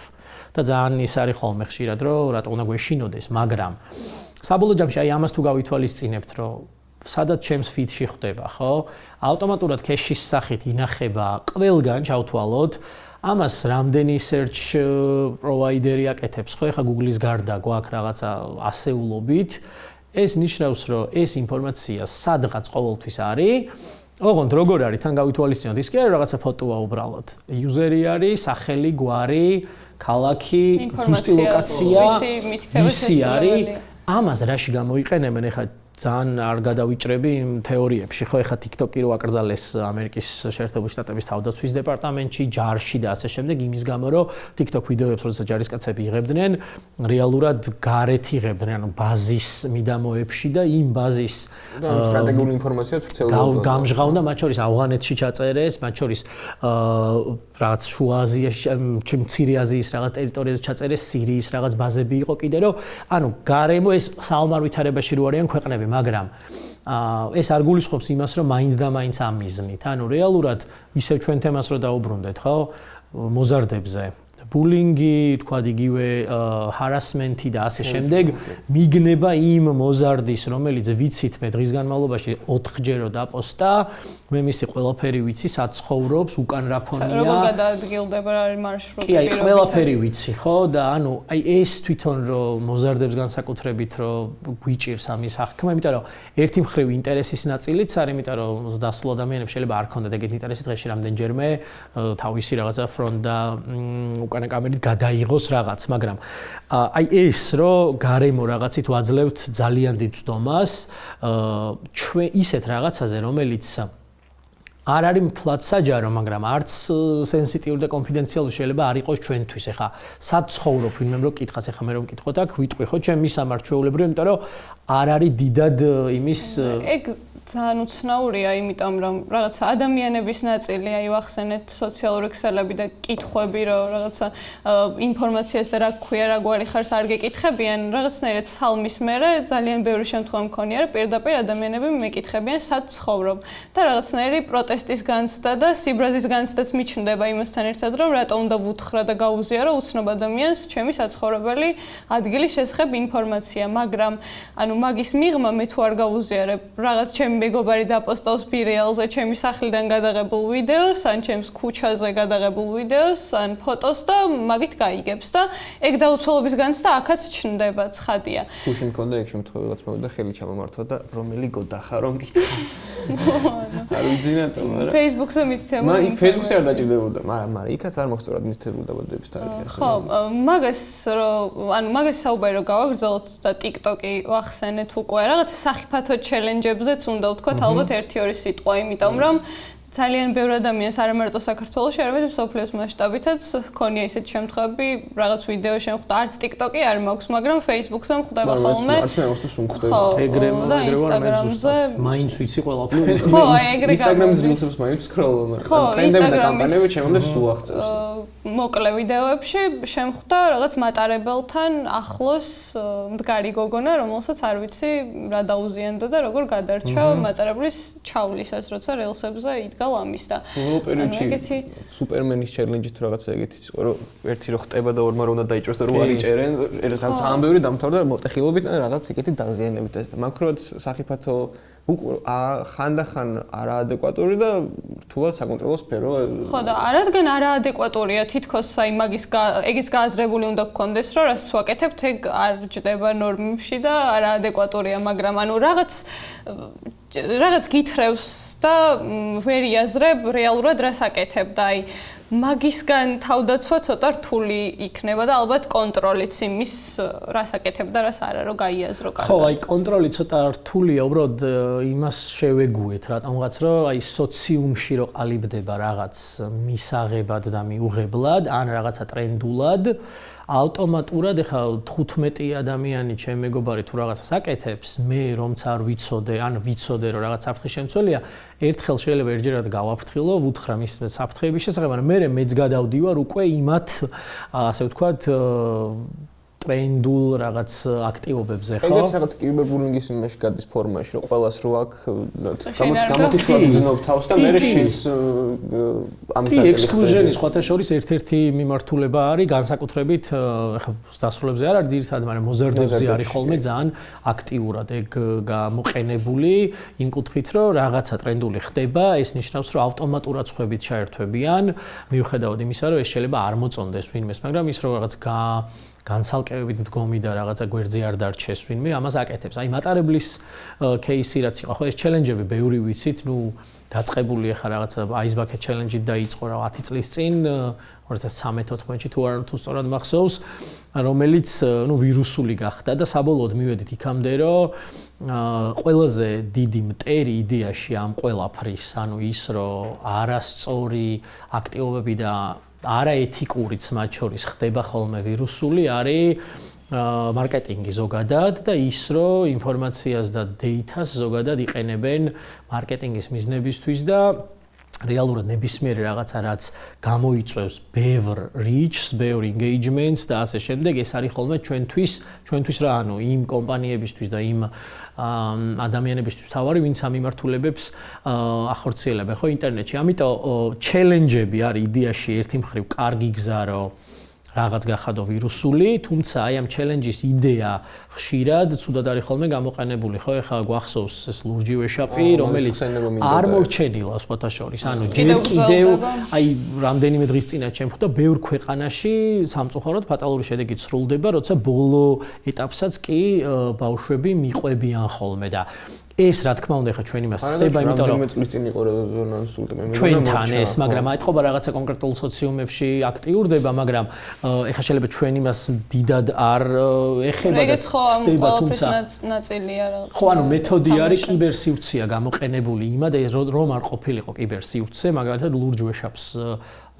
და ძალიან ის არის ხოლმე ხშირად რომ რატო უნდა გვეშინოდეს, მაგრამ საბოლოო ჯამში აი ამას თუ გავითვალისწინებთ რომ სადაც ჩემს ფიდში ხდება, ხო? ავტომატურად ქეშის სახით ინახება ყველგან ჩავთვალოთ ამას რამდენი search provider-ი აკეთებს, ხო, ეხა Google-ის გარდა გვაქვს რაღაცა ასეულობით, ეს ნიშნავს, რომ ეს ინფორმაცია სადღაც ყოველთვის არის. ოღონდ როგორ არის, თან გავითვალისწინოთ, ის კი არის რაღაცა ფოტოა უბრალოდ. User-ი არის, სახელი, გვარი, ქალაქი, ზუსტი ლოკაცია, ვისი არის, ამას რაში გამოიყენებენ ეხა ძალიან არ გადავიჭრები იმ თეორიებში, ხო, ეხა TikTok-ი რო აკრძალეს ამერიკის შეერთებული შტატების თავდაცვის დეპარტამენტში, ჯარში და ასე შემდეგ, იმის გამო რომ TikTok ვიდეოებს როდესაც ჯარისკაცები იღებდნენ, რეალურად გარეთ იღებდნენ, ანუ ბაზის მიდამოებში და იმ ბაზის სტრატეგიული ინფორმაციაც ვრცელდებოდა. გამჟღავნდა, მათ შორის ავღანეთში ჩაწერეს, მათ შორის რაღაც შუა აზიაში, მცირე აზიის რაღაც ტერიტორიაზე ჩაწერეს, სირიის რაღაც ბაზები იყო კიდე, რომ ანუ გარემო ეს საომარ ვითარებაში რო არიან ქვეყნები, მაგრამ ეს არ გულისხმობს იმას, რომ მაინც და მაინც ამ მიზნით. ანუ რეალურად ისევ ჩვენ თემას რო დაუბრუნდეთ, ხო? მოზარდებზე, ბულინგი, თქვა იგივე ჰარასმენტი და ასე შემდეგ, მიგნება იმ მოზარდის, რომელიც ვიცით მე დღის განმავლობაში 4-ჯერო დაპოსტა, მე მისი ყველაფერი ვიცი, საცხოვრობს, უკან რა ფონია. როგორ გადაადგილდება რა მარშრუტი. კი, აი ყველაფერი ვიცი, ხო? და ანუ აი ეს თვითონ რომ მოზარდებს განსაკუთრებით რომ გვიჭირს ამის აღქმა, იმიტომ რომ ერთი მხრივ ინტერესის ნაწილიც არის, იმიტომ რომ დასულ ადამიანებს შეიძლება არ ქონდეთ ეგეთი ინტერესი დღეში რამდენჯერმე თავისი რაღაცა ფრონტ და უკანა კამერით გადაიღოს რაღაც, მაგრამ აი ეს რომ გარემო რაღაცით ვაძლევთ ძალიან დიდ ცდომას, ჩვენ ისეთ რაღაცაზე, რომელიც არ არის მთლად საჯარო, მაგრამ არც სენსიტიური და კონფიდენციალური შეიძლება არ იყოს ჩვენთვის. ეხა სად ცხოვრობ, ვინმე რომ კითხას, ეხა მე რომ მკითხოთ აქ, ვიტყვი ხო ჩემი სამართლებრივი, იმიტომ რომ არ არის დიდად იმის ეგ ძალიან უცნაურია, იმიტომ რომ რაღაცა ადამიანების ნაწილი, აი ვახსენეთ სოციალური ქსელები და კითხვები, რომ რაღაცა ინფორმაციას და რა ქვია, რა გვარი ხარს არ გეკითხებიან, რაღაცნაირად სალმის მერე ძალიან ბევრი შემთხვევა მქონია, რომ პირდაპირ ადამიანები მეკითხებიან, სად ცხოვრობ და რაღაცნაირი პროტესტის განცდა და სიბრაზის განცდაც მიჩნდება იმასთან ერთად, რომ რატომ უნდა ვუთხრა და გავუზიარო უცნობ ადამიანს ჩემი საცხოვრებელი ადგილის შესახებ ინფორმაცია, მაგრამ ანუ მაგის მიღმა მე თუ არ გავუზიარებ რაღაც ჩემი მეგობარი დაპოსტავს ბირიალზე ჩემი სახლიდან გადაღებულ ვიდეოს, ან ჩემს ქუჩაზე გადაღებულ ვიდეოს, ან ფოტოს და მაგით გაიგებს და ეგ დაუცველობის განცდა აქაც ჩნდება, ცხადია. გუშინ მქონდა ეგ შემთხვევაც მოვიდა ხელი ჩამომართვა და რომელი გოდა ხარ რომ გითხრა. არ ვიძინატო, მაგრამ Facebook-ზე მითითებული. მაგრამ Facebook-ზე არ დაჭირდებოდა, მაგრამ იქაც არ მოხსწორად მითითებული დაბადების თარიღი. ხო, მაგას ანუ მაგას საუბარი რომ გავაგრძელოთ და TikTok-ი ვახსენეთ უკვე რაღაც სახიფათო ჩელენჯებზეც უნდა ვთქვათ ალბათ 1-2 სიტყვა, იმიტომ რომ ძალიან ბევრ ადამიანს არ მარტო საქართველოში, არამედ მსოფლიოს მასშტაბითაც ჰქონია ისეთი შემთხვევები, რაღაც ვიდეო შემხვდა, არც TikTok-ი არ მაქვს, მაგრამ Facebook-ზე მხვდება ხოლმე. არც მე მოსწოს უმხვდება. ეგრემო და Instagram-ზე მაინც ვიცი ყველაფერი. ხო, ეგრე Instagram-ზე მისცემს მაინც სკროლ, მაგრამ ტრენდებდა კამპანიები ჩემამდე სულ აღწევს. მოკლე ვიდეოებში შემხვდა რაღაც მატარებელთან ახლოს მდგარი გოგონა, რომელსაც არ ვიცი რა დაუზიანდა და როგორ გადარჩა მატარებლის ჩავლისას, როცა რელსებზე იდგა ლამის და ეგეთი სუპერმენის ჩელენჯი თუ რაღაცა ეგეთი იყო, რომ ერთი რო ხტება და ორმა რომ უნდა დაიჭროს და რო არ იჭერენ, ძალიან ბევრი დამთავრდა მოტეხილობით და რაღაც ეგეთი დაზიანებით ეს და მაგხრად სახიფათო ხანდახან არაადეკვატური და რთულად საკონტროლო სფერო. ხო და არადგან არაადეკვატურია თითქოს აი ეგიც გააზრებული უნდა გქონდეს რომ რასაც ვაკეთებთ ეგ არ ჯდება ნორმებში და არაადეკვატურია მაგრამ ანუ რაღაც გითხრევს და ვერ იაზრებ რეალურად რას აკეთებ და აი მაგისგან თავდაცვა ცოტა რთული იქნება და ალბათ კონტროლიც იმის რას აკეთებ და რას არა რომ გაიაზრო კარგად. ხო, აი კონტროლი ცოტა რთულია, უბრალოდ იმას შევეგუეთ, რატომღაც რომ აი სოციუმში რო ყალიბდება რაღაც მისაღებად და მიუღებლად, ან რაღაცა ტრენდულად, ავტომატურად ეხა 15 ადამიანი ჩემ მეგობარი თუ რაღაცას აკეთებს, მე რომც არ ვიცოდე, ან ვიცოდე რომ რაღაც საფრთხე შემცველია, ერთხელ შეიძლება ერთჯერად გავაფრთხილო, ვუთხრა მის საფრთხეების შესახებ, მაგრამ მე მეც გადავდივარ უკვე იმათ, ასე ვთქვათ, ტრენდულ რაღაც აქტივობებზე, ხო? ეგეც რაღაც კიბერბულინგის იმაში გადის ფორმაში, რომ ყველას რო აქ გამოტიშულად გძნობ თავს და მე შეც ამის ნაწილი. ექსკლუჟენის სხვათა შორის ერთ-ერთი მიმართულება არის განსაკუთრებით ეხლა დასრულებზე არ არის ძირითადად, მაგრამ მოზარდებზე არის ხოლმე ძალიან აქტიურად ეგ გამოყენებული იმ კუთხით, რომ რაღაცა ტრენდული ხდება, ეს ნიშნავს, რომ ავტომატურად სხვებით ჩაერთვებიან, მიუხედავად იმისა, რომ ეს შეიძლება არ მოწონდეს ვინმეს, მაგრამ ის რომ რაღაც განცალკევებით მდგომი და რაღაცა გვერდზე არ დარჩეს ვინმე, ამას აკეთებს. აი მატარებლის кейსი რაც იყო, ხო ეს ჩელენჯები ბევრი ვიცით, ნუ დაწყებული ახლა რაღაცა Ice Bucket Challenge-ი დაიწყო რა 10 წლის წინ 2013-14-ში თუ არ თუ სწორად მახსოვს, რომელიც ნუ ვირუსული გახდა და საბოლოოდ მივედით იქამდე, რომ ყველაზე დიდი მტერი იდეაში ამ ყველაფრის, ანუ ის რომ არასწორი აქტივობები და არაეთიკურიც მათ შორის ხდება ხოლმე ვირუსული არის მარკეტინგი ზოგადად და ის რომ ინფორმაციას და დეითას ზოგადად იყენებენ მარკეტინგის მიზნებისთვის და რეალურად ნებისმიერი რაღაცა რაც გამოიწვევს ბევრ reach-ს, ბევრ engagement-ს და ასე შემდეგ, ეს არის ხოლმე ჩვენთვის რა, ანუ იმ კომპანიებისთვის და იმ ადამიანებისთვის თავარი, ვინც ამ მიმართულებებს ახორციელებენ ხო ინტერნეტში. ამიტომ ჩელენჯები არის იდეაში ერთი მხრივ კარგი გზა, რომ რაღაც გახადო ვირუსული, თუმცა აი ამ ჩელენჯის იდეა ხშირად ცუდად არის ხოლმე გამოყენებული, ხო? ეხლა გვახსოვს ეს ლურჯი ვეშაპი, რომელიც არ მორჩენილა სხვათა შორის, ანუ კიდევ აი რამდენიმე დღის წინათ შემხვდა ბევრ ქვეყანაში სამწუხაროდ ფატალური შედეგით სრულდება, როცა ბოლო ეტაპსაც კი ბავშვები მიყვებიან ხოლმე და ეს რა თქმა უნდა ხა ჩვენ იმას ხდება, იმიტომ რომ წლის წინ იყო რეზონანსული და მე ჩვენთან ეს, მაგრამ აიტყობა რაღაცა კონკრეტულ სოციუმებში აქტიურდება, მაგრამ ეხა შეიძლება ჩვენ იმას დიდად არ ეხება და ეგეც ხო ამ ყველაფრის ნაწილია რაღაც. ხო, ანუ მეთოდი არის კიბერსივრცეა გამოყენებული იმად, რომ არ ყოფილიყო კიბერსივრცე, მაგალითად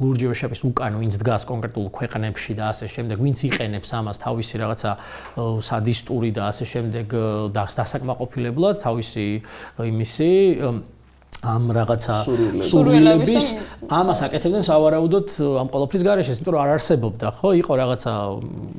ლურჯი ვეშაპის უკან ვინც დგას კონკრეტულ ქვეყნებში და ასე შემდეგ, ვინც იყენებს ამას თავისი რაღაცა სადისტური და ასე შემდეგ დასაკმაყოფილებლად, თავისი იმისი ამ რაღაცა სურვილების ამას აკეთებდნენ სავარაუდოდ ამ ყველაფრის გარეშე, იმიტომ რომ არ არსებობდა, ხო? იყო რაღაცა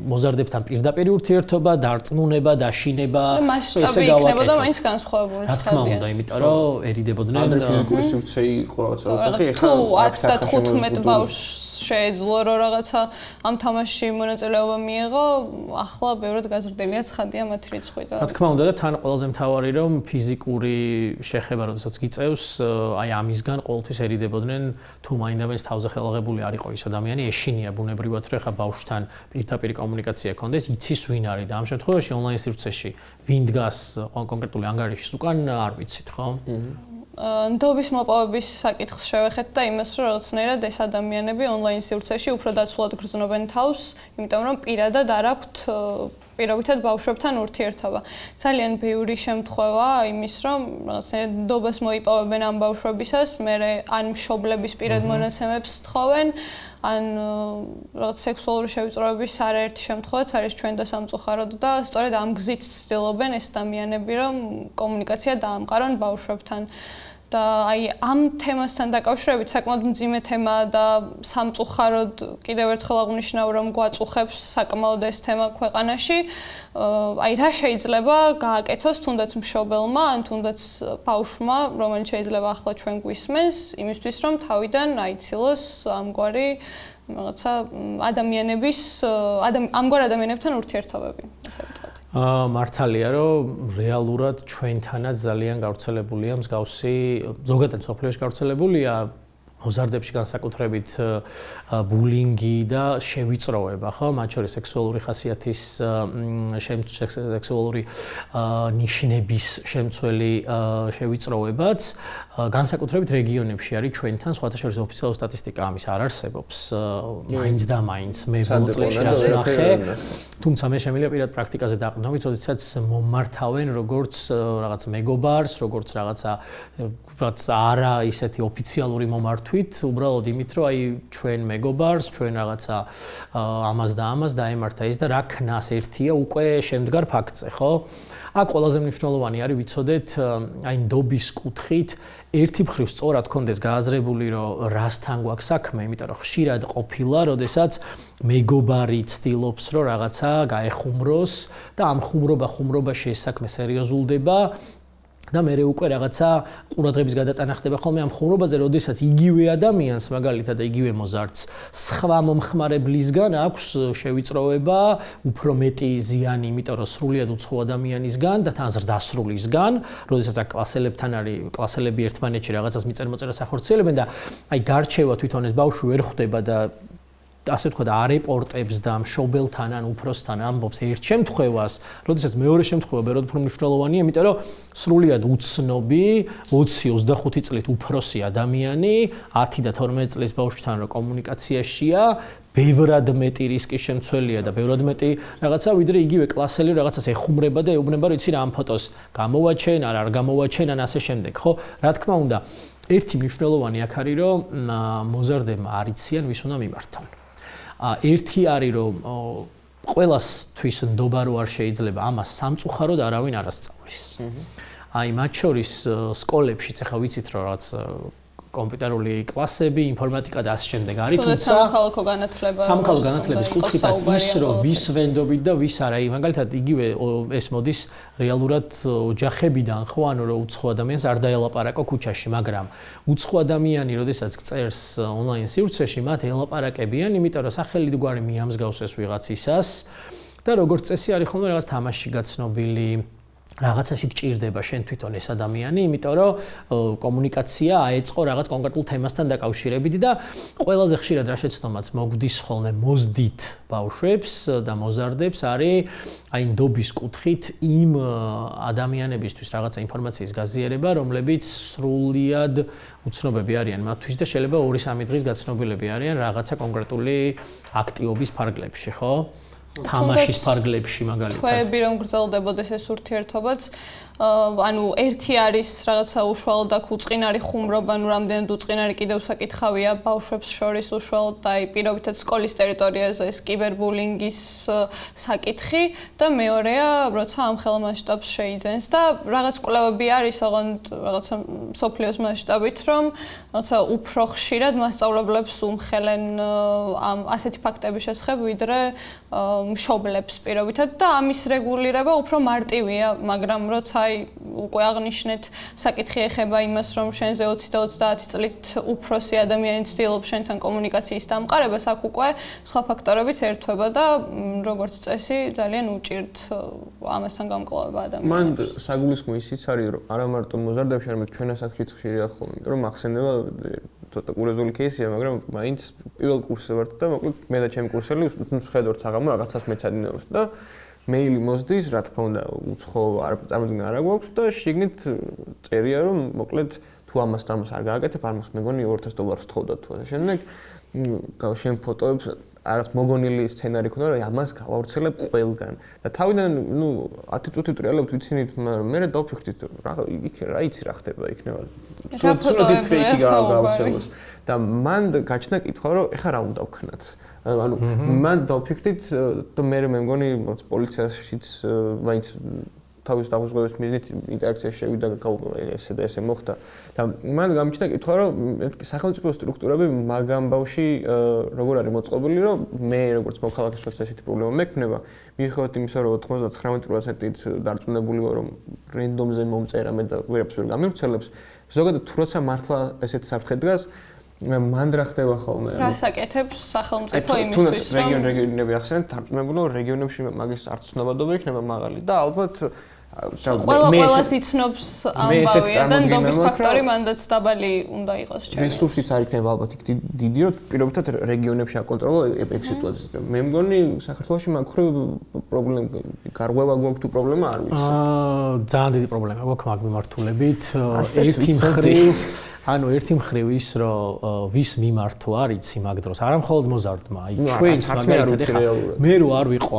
მოზარდებთან პირდაპირ ურთიერთობა, დარწმუნება, დაშინება, მასშტაბი იქნებოდა მაინც განსხვავებული რა თქმა უნდა, იმიტომ რომ ერიდებოდნენ ფიზიკური სივრცე იყო რაღაცა ოთახი, თუ 10 და 15 ბავშვს შეეძლო რომ რაღაცა ამ თამაშში მონაწილეობა მიიღო, ახლა ბევრად გაზრდილია ცხადია მათი რიცხვი და რა თქმა უნდა და თან ყველაზე მთავარი რომ ფიზიკური შეხება როდესაც გიწევს აი ამისგან ყოველთვის ერიდებოდნენ თუ მაინდამაინც თავზე ხელაღებული არ იყო ის ადამიანი, ეშინია ბუნებრივად რომ ხა ბავშვთან პირდაპირ კომუნიკაცია ქონდეს, იცის ვინ არის და ამ შემთხვევაში ონლაინ სივრცეში ვინ დგას კონკრეტული ანგარიშის უკან არ ვიცით, ხო? ნდობის მოპოვების საკითხს შევეხეთ და იმას რომ რაღაცნაირად ეს ადამიანები ონლაინ სივრცეში უფრო დაცულად გრძნობენ თავს, იმიტომ რომ პირადად არ აქვთ პირობითად ბავშვებთან ურთიერთობა. ძალიან ბევრი შემთხვევა იმის რომ რაღაცნაირად ნდობას მოიპოვებენ ამ ბავშვებისას, მერე ან მშობლების პირად მონაცემებს თხოვენ, ან რაღაც სექსუალური შევიწროების არაერთი შემთხვევაც არის ჩვენ და სამწუხაროდ და სწორედ ამ გზით ცდილობენ ეს ადამიანები რომ კომუნიკაცია დაამყარონ ბავშვებთან. და აი ამ თემასთან დაკავშირებით საკმაოდ მძიმე თემაა და სამწუხაროდ კიდევ ერთხელ აღნიშნავ რომ გვაწუხებს საკმაოდ ეს თემა ქვეყანაში. აი რა შეიძლება გააკეთოს თუნდაც მშობელმა ან თუნდაც ბავშვმა, რომელიც შეიძლება ახლა ჩვენ გვისმენს, იმისთვის რომ თავიდან აიცილოს ამგვარი რაღაცა ადამიანების ამგვარ ადამიანებთან ურთიერთობები, ასე ვთქვათ. მართალია, რომ რეალურად ჩვენთანაც ძალიან გავრცელებულია მსგავსი, ზოგადად მსოფლიოში გავრცელებულია მოზარდებში განსაკუთრებით ბულინგი და შევიწროება, ხო? მათ შორის სექსუალური ხასიათის სექსუალური ნიშნების შემცველი შევიწროებაც განსაკუთრებით რეგიონებში არის ჩვენთან, სხვათა შორის ოფიციალური სტატისტიკა ამის არ არსებობს, მაინც და მაინც მე ბოლო წლებში რაც ვნახე, თუმცა მე შემიძლია პირად პრაქტიკაზე დაყრდნობით, როდესაც მომართავენ როგორც რაღაც მეგობარს, როგორც რაღაცა არა ისეთი ოფიციალური მომართვით, უბრალოდ იმით, რომ აი ჩვენ მეგობარს, ჩვენ რაღაცა ამას და ამას დაემართა ის და რა ქნას ერთია უკვე შემდგარ ფაქტზე, ხო? აქ ყველაზე მნიშვნელოვანი არის ვიცოდეთ აი ნდობის კუთხით ერთი მხრივ სწორად კონდეს გააზრებული, რომ რასთან გვაქვს საქმე, იმიტომ რომ ხშირად ყოფილა, როდესაც მეგობარი ცდილობს, რომ რაღაცა გაეხუმროს და ამ ხუმრობაში ეს საქმე სერიოზულდება და მე უკვე რაღაცა ყურადღების გადატანა ხდება ხოლმე ამ ხუმრობაზე, როდესაც იგივე ადამიანს მაგალითად და იგივე მოზარდს სხვა მომხმარებლისგან აქვს შევიწროება უფრო მეტი ზიანი, იმიტომ რომ სრულიად უცხო ადამიანისგან და თან ზრდასრულისგან, როდესაც აქ კლასელებთან არის, კლასელები ერთმანეთში რაღაცას მიწერმოწერას ახორციელებენ და აი გარჩევა თვითონ ეს ბავშვი ვერ ხვდება და ასე ვთქვათ, არეპორტებს და მშობელთან ან უფროსთან ამბობს ერთ შემთხვევას, როდესაც მეორე შემთხვევა ბევრად უფრო მნიშვნელოვანია, იმიტომ რომ სრულიად უცნობი 20-25 წლით უფროსი ადამიანი 10 და 12 წლის ბავშვთან რო კომუნიკაციაშია, ბევრად მეტი რისკის შემცველია და ბევრად მეტი რაღაცა, ვიდრე იგივე კლასელი რაღაცას ეხუმრება და ეუბნება, რომ იცი რა ამ ფოტოს გამოვაჩენ, არ გამოვაჩენ ან ასე შემდეგ, ხო? რა თქმა უნდა, ერთი მნიშვნელოვანი აქ არის, რომ მოზარდებმა არ იციან ვის უნდა მიმართონ. ერთი არის რომ ყველასთვის ნდობა რო არ შეიძლება ამას სამწუხაროდ არავინ არ ასწავლის. აი მათ შორის სკოლებშიც ახლა ვიცით რომ რაც კომპიუტერული კლასები, ინფორმატიკა და ასე შემდეგ არის, თუმცა სამოქალაქო განათლების კუთხითაც ის რომ ვის ვენდობით და ვის არა, მაგალითად იგივე ეს მოდის რეალურად ოჯახებიდან, ხო, ანუ რომ უცხო ადამიანს არ დაელაპარაკო ქუჩაში, მაგრამ უცხო ადამიანი, როდესაც წერს ონლაინ სივრცეში, მათ ელაპარაკებიან, იმიტომ რომ სახელითგვარი მიამსგავსეს ვიღაცისას და როგორც წესი არის ხოლმე რაღაც თამაში გაცნობილი რაღაცაში გჭირდება შენ თვითონ ეს ადამიანი, იმიტომ რომ კომუნიკაცია აეწყო რაღაც კონკრეტულ თემასთან დაკავშირებით და ყველაზე ხშირად რა შეცდომაც მოგდის ხოლმე მოზდით ბავშვებს და მოზარდებს არის აი ნდობის კუთხით იმ ადამიანებისთვის რაღაცა ინფორმაციის გაზიარება, რომლებიც სრულიად უცნობები არიან მათთვის და შეიძლება 2-3 დღის გაცნობილები არიან რაღაცა კონკრეტული აქტივობის ფარგლებში, ხო? თამაშის ფარგლებში მაგალითად. თქვები რომ გრძელდებოდეს ეს ურთიერთობაც, ანუ ერთი არის რაღაცა უშუალოდ აქ უწყინარი ხუმრობა, ნუ რამდენად უწყინარი კიდევ საკითხავია ბავშვებს შორის უშუალოდ და აი პირობითად სკოლის ტერიტორიაზე ეს კიბერბულინგის საკითხი და მეორეა, როცა ამხელა მასშტაბს შეიძენს და რაღაც კვლევები არის ოღონდ რაღაცა სოფლიოს მასშტაბით, რომ რაღაცა უფრო ხშირად მასწავლებლებს უმხელენ ამ ასეთი ფაქტების შესახებ, ვიდრე მშობლებს პირობითად და ამის რეგულირება უფრო მარტივია, მაგრამ როცა აი უკვე აღნიშნეთ საკითხი ეხება იმას, რომ შენზე 20 და 30 წლით უფროსი ადამიანი ცდილობს შენთან კომუნიკაციის დამყარებას, აქ უკვე სხვა ფაქტორებიც ერთვება და როგორც წესი ძალიან უჭირთ ამასთან გამკლავება ადამიანებს. მან საგულისხმო ისიც არის, რომ არა მარტო მოზარდებში, არამედ ჩვენ ასაკშიც ხშირია ხოლმე, რომ ახსენდება ცოტა კურიოზული кейსია, მაგრამ მაინც პირველ კურსზე ვართ და მოკლედ მე და ჩემი კურსელი ვხედავთ საღამო რაღაცას მეცადინეობს და მეილი მოსდის, რა თქმა უნდა, უცხო წარმოდგენა არ გვაქვს და შიგნით წერია, რომ მოკლედ თუ ამას და ამას არ გააკეთებ, ამას მეგონი $2000 თხოვდა თუ ასე შემდეგ. შენ ფოტოებს რაღაც მოგონილი სცენარი ქონდა, რომ ამას გავავრცელებ ყველგან. და თავიდან, 10 წუთით რეალურად ვიცინით, მაგრამ მე დავფიქრდით, რა იცი რა ხდება იქნება. სრულად ფეიქი გავავრცელოს. და მან გაჩნდა კითხვა, რომ ეხა რა უნდა ვქნათ. ანუ მან დავფიქრდით და მე მგონი პოლიციაშიც მაინც თავის დაღუპვის მიზნით ინტერაქციაში შევიდა ესე და ესე მოხდა. და მან გამიჩნდა კითხვა, რომ სახელმწიფო სტრუქტურები მაგ ამბავში როგორ არის მოწყობილი, რომ მე როგორც მოქალაქე შორის ესეთი პრობლემა მექნება, მიუხედავად იმისა, რომ 99%-ით დარწმუნებული ვარ, რომ რენდომზე მომწერა მე და ვერაფერს ვერ გამივრცელებს, ზოგადად თუ როცა მართლა ესეთი საფრთხე დგას, მან რა ხდება ხოლმე? რას აკეთებს სახელმწიფო იმისთვის, რომ რეგიონები ახსენეთ, დარწმუნებული ვარ, რეგიონებში მაგის არც ცნობადობა იქნება მაღალი და ალბათ ყველას იცნობს ამბავია და ნდობის ფაქტორი მანდაც დაბალი უნდა იყოს ჩემი. რესურსიც არ იქნება ალბათ იქ დიდი, რომ პირობითად რეგიონებში აკონტროლო ეგ სიტუაცია. მე მგონი საქართველოში მაგ ხრივ პრობლემა გარღვევა გვაქვს თუ პრობლემა არ ვიცი. ძალიან დიდი პრობლემა გვაქვს მაგ მიმართულებით. ერთი მხრივ ის რომ ვის მიმართ თუ არ იცი მაგ დროს არ მხოლოდ მოზარდმა აი ჩვენს მაგალითად ეხლა მე რო არ ვიყო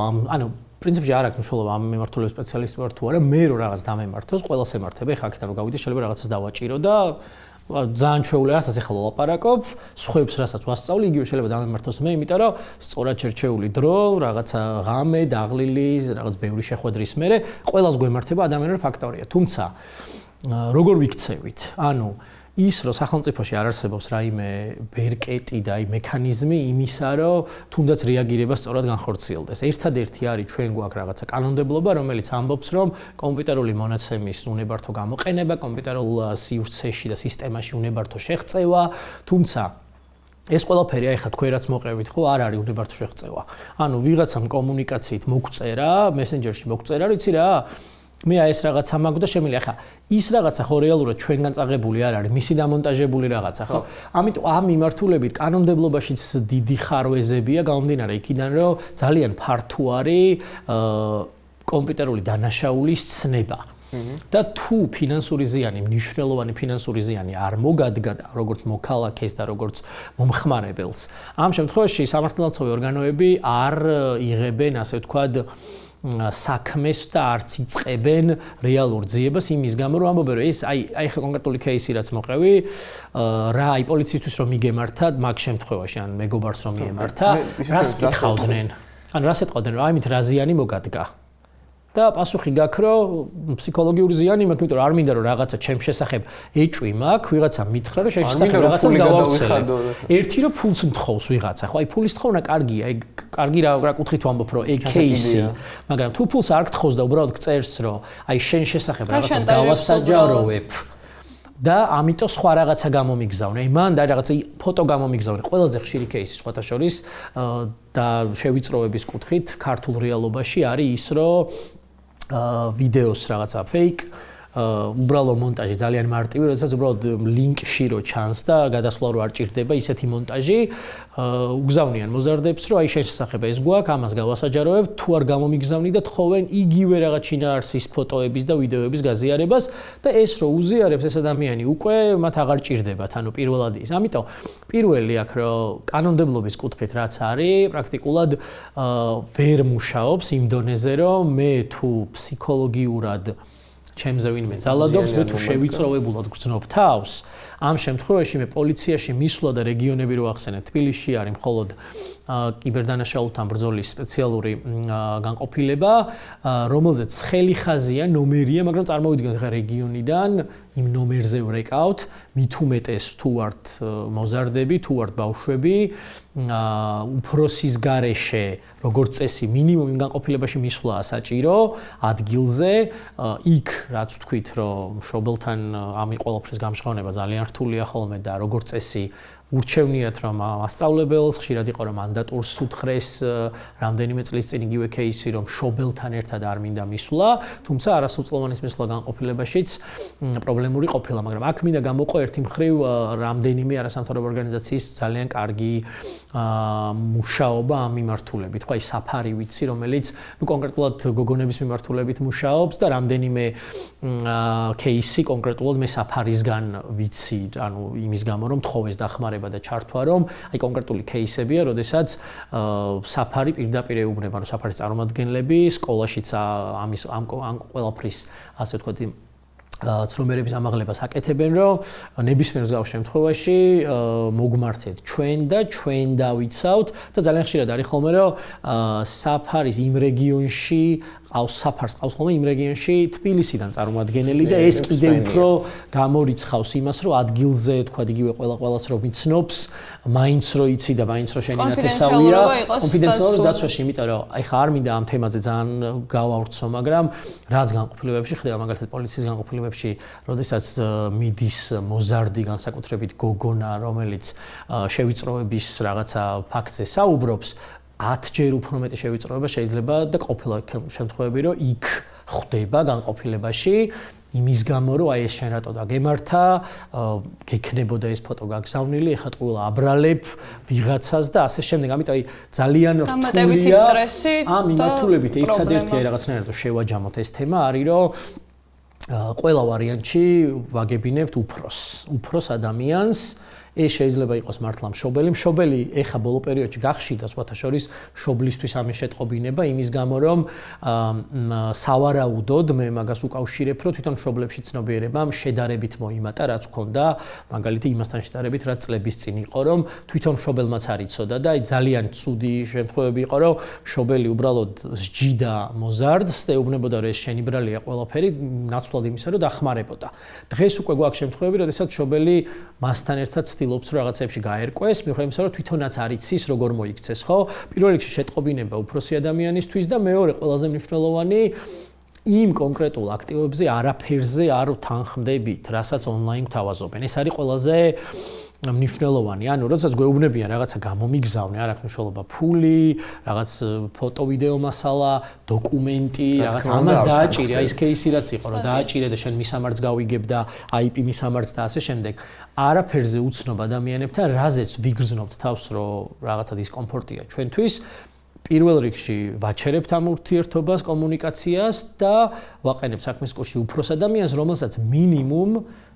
პრინციპში არ აქვს მნიშვნელობა ამ მიმართულების სპეციალისტი ვარ თუ არა მე რო რაღაც დამემართოს ყველას ემართება ეხლა აქედან რომ გავიდე შეიძლება რაღაცას დავაჭირო და ძალიან ჩვეული რასაც ეხლა ვლაპარაკობ სხვებს რასაც ვასწავლი იგივე შეიძლება დამემართოს მე იმიტომ რომ სწორად შერჩეული დრო რაღაცა ღამე დაღლილი რაღაც ბევრი შეხვედრის მერე ყველას გვემართება ადამიანური ფაქტორია თუმცა როგორ ვიქცევით ანუ ის რომ სახელმწიფოში არ არსებობს რაიმე ბერკეტი და აი მექანიზმი იმისა რომ თუნდაც რეაგირება სწორად განხორციელდეს. ერთადერთი არის ჩვენ გვაქვს რაღაცა კანონმდებლობა, რომელიც ამბობს რომ კომპიუტერული მონაცემის უნებართო გამოყენება, კომპიუტერულ სივრცეში და სისტემაში უნებართო შეღწევა, თუმცა ეს ყველაფერი აი ხა თქვენ რაც მოყევით ხო არ არის უნებართო შეღწევა. ანუ ვიღაცამ კომუნიკაციით მოგწერა, მესენჯერში მოგწერა, ვიცი რა მე ეს რაღაცა მაქვს და შემიძლია ხა ის რაღაცა ხო რეალურად ჩვენგან წაღებული არ არის მისი დამონტაჟებული რაღაცა ხო ამიტომ ამ მიმართულებით კანონმდებლობაშიც დიდი ხარვეზებია გამომდინარე იქიდან რომ ძალიან ფართო არის კომპიუტერული დანაშაულის ცნება და თუ ფინანსური ზიანი მნიშვნელოვანი ფინანსური ზიანი არ მოგადგა როგორც მოქალაქეს და როგორც მომხმარებელს ამ შემთხვევაში სამართალდამცავი ორგანოები არ იღებენ ასე ვთქვათ საქმეს და არც იწყებენ რეალურ ძიებას იმის გამო რომ ამბობენ რომ ეს აი ხა კონკრეტული кейსი რაც მოყევი რა აი პოლიციისთვის რომ მიგემართა მაგ შემთხვევაში ან მეგობარს რომ მიემართა რას კითხავდნენ ან რას ეთყოდნენ რომ აიმით რა ზიანი მოგადგა და პასუხი გაქვს რომ ფსიქოლოგიური ზიანი მაქვს იმიტომ რომ არ მინდა რომ რაღაცა ჩემს შესახებ ეჭვი მაქვს ვიღაცა მითხრა რომ შენ შესახებ რაღაცას გავავრცელე ერთი რომ ფულს მთხოვს ვიღაცა ხო აი ფულის თხოვნა კარგია აი კარგი რა კუთხით ვამბობ რომ ეგ кейსი მაგრამ თუ ფულს არ გთხოვს და უბრალოდ გწერს რომ აი შენ შესახებ რაღაცას გავასაჯაროვებ და ამიტომ სხვა რაღაცა გამომიგზავნე. აი მან და რაღაცა ფოტო გამომიგზავნე. ყველაზე ხშირი кейსი სხვათა შორის და შევიწროების კუთხით ქართულ რეალობაში არის ის რომ ვიდეოს რაღაცა fake უბრალო მონტაჟი ძალიან მარტივი, როდესაც უბრალოდ ლინკში რო ჩანს და გადასვლა რო არ ჭირდება ისეთი მონტაჟი, უგზავნიან მოზარდებს, რომ აი შენ შესახებ ეს გვაქვს, ამას გავასაჯაროებ, თუ არ გამომიგზავნი და თხოვენ იგივე რაღაც შინაარსის ფოტოების და ვიდეოების გაზიარებას და ეს რო უზიარებს ეს ადამიანი უკვე მათ აღარ ჭირდებათ, ანუ პირველად ის. ამიტომ პირველი აქ რო კანონმდებლობის კუთხით რაც არის, პრაქტიკულად ვერ მუშაობს იმ დონეზე, რომ მე თუ ფსიქოლოგიურად ჩემზე ვინმე ძალადობს, მე თუ შევიწროვებულად გრძნობ თავს, ამ შემთხვევაში მე პოლიციაში მისვლა და რეგიონები რო ახსენე, თბილისში არის მხოლოდ კიბერდანაშაულთან ბრძოლის სპეციალური განყოფილება, რომელზეც ხელი ხაზია, ნომერია, მაგრამ წარმოვიდგინოთ ხა რეგიონიდან იმ ნომერზე ვრეკავთ, მით უმეტეს თუ ვართ მოზარდები, თუ ვართ ბავშვები, უფროსის გარეშე, როგორც წესი, მინიმუმ იმ განყოფილებაში მისვლაა საჭირო ადგილზე, იქ რაც ვთქვით, რომ მშობელთან ამ ყველაფრის გამჟღავნება ძალიან რთულია ხოლმე და როგორც წესი ურჩევნიათ რომ მასწავლებელს ხშირად იყო რომ მანდატურს უთხრეს რამდენიმე წლის წინ იგივე кейსი რომ მშობელთან ერთად არ მინდა მისვლა, თუმცა არასრულწლოვანის მისვლა განყოფილებაშიც პრობლემური ყოფილა, მაგრამ აქ მინდა გამოყო ერთი მხრივ რამდენიმე არასამთავრობო ორგანიზაციის ძალიან კარგი მუშაობა ამ მიმართულებით, ხო აი საფარი ვიცი, რომელიც კონკრეტულად გოგონების მიმართულებით მუშაობს და რამდენიმე кейსი კონკრეტულად მე საფარისგან ვიცი, ანუ იმის გამო რომ თხოვეს დახმარება და ჩართვა რომ აი კონკრეტული кейსებია, როდესაც საფარი პირდაპირ ეუბნება, რომ საფარის წარმომადგენლები სკოლაშიც ამ ყველაფრის ასე ვთქვათ ცნობიერების ამაღლებას აკეთებენ, რომ ნებისმიერ მსგავს შემთხვევაში მოგმართეთ ჩვენ და ჩვენ დავიცავთ და ძალიან ხშირად არის ხოლმე რომ საფარის იმ რეგიონში ყავს საფარს ყავს ხოლმე იმ რეგიონში თბილისიდან წარმოადგენელი და ეს კიდე უფრო გამორიცხავს იმას, რომ ადგილზე თქვა იგივე ყველას რომ იცნობს, მაინც რო იცი და მაინც რო შენი ნათესავია, კონფიდენციალურობა დაცვაში, იმიტომ რომ აი ხა არ მინდა ამ თემაზე ძალიან გავავრცო, მაგრამ რაც განყოფილებებში ხდება, მაგალითად პოლიციის განყოფილებებში, როდესაც მიდის მოზარდი განსაკუთრებით გოგონა, რომელიც შევიწროების რაღაცა ფაქტზე საუბრობს, 10 ჯერ უფრო მეტი შევიწროება შეიძლება და ყოფილა შემთხვევები, რომ იქ ხდება განყოფილებაში იმის გამო, რომ აი ეს შენ რატო დაგემართა, გექნებოდა ეს ფოტო გაგზავნილი, ეხლა ტყუილ აბრალებ ვიღაცას და ასე შემდეგ. ამიტომ აი ძალიან რთულია სტრესი ამ მიმართულებით ერთადერთი აი რაღაცნაირად შევაჯამოთ ეს თემა არის, რომ ყველა ვარიანტში ვაგებინებთ უფროს ადამიანს. ეს შეიძლება იყოს მართლა მშობელი ეხა ბოლო პერიოდში გახშირდა სხვათა შორის მშობლისთვის ამის შეტყობინება იმის გამო რომ სავარაუდოდ მე მაგას უკავშირებ რომ თვითონ მშობლებში ცნობიერებამ შედარებით მოიმატა რაც ჰქონდა მაგალითად იმასთან შედარებით რაც წლების წინ იყო რომ თვითონ მშობელმაც არ იცოდა და აი ძალიან ცუდი შემთხვევები იყო რომ მშობელი უბრალოდ სჯიდა მოზარდს და ეუბნებოდა რომ ეს შენი ბრალია ყველაფერი ნაცვლად იმისა რომ დახმარებოდა დღეს უკვე გვაქვს შემთხვევები როდესაც მშობელი მასთან ერთად ცდილობს რომ რაღაცებში გაერკვეს, მიუხედავად იმისა, რომ თვითონაც არ იცის როგორ მოიქცეს, ხო? პირველ რიგში შეტყობინება უფროსი ადამიანისთვის და მეორე ყველაზე მნიშვნელოვანი იმ კონკრეტულ აქტივობებზე არაფერზე არ უთანხმდებით, რასაც ონლაინ გთავაზობენ. ეს არის ყველაზე მნიშვნელოვანი. ანუ როდესაც გვეუბნებიან რაღაცა გამომიგზავნე, არ აქვს მნიშვნელობა ფული, რაღაც ფოტო ვიდეო მასალა, დოკუმენტი, რაღაც ამას დააჭირე, აი ეს кейსი რაც იყო, რომ დააჭირე და შენ მისამართს გავიგებ და IP მისამართს და ასე შემდეგ. არაფერზე უცნობ ადამიანებთან, რაზეც ვიგრძნობთ თავს, რომ რაღაცა დისკომფორტია ჩვენთვის. პირველ რიგში ვაჩერებთ ამ ურთიერთობას, კომუნიკაციას და ვაყენებთ საქმის კურსში უფროს ადამიანს, რომელსაც მინიმუმ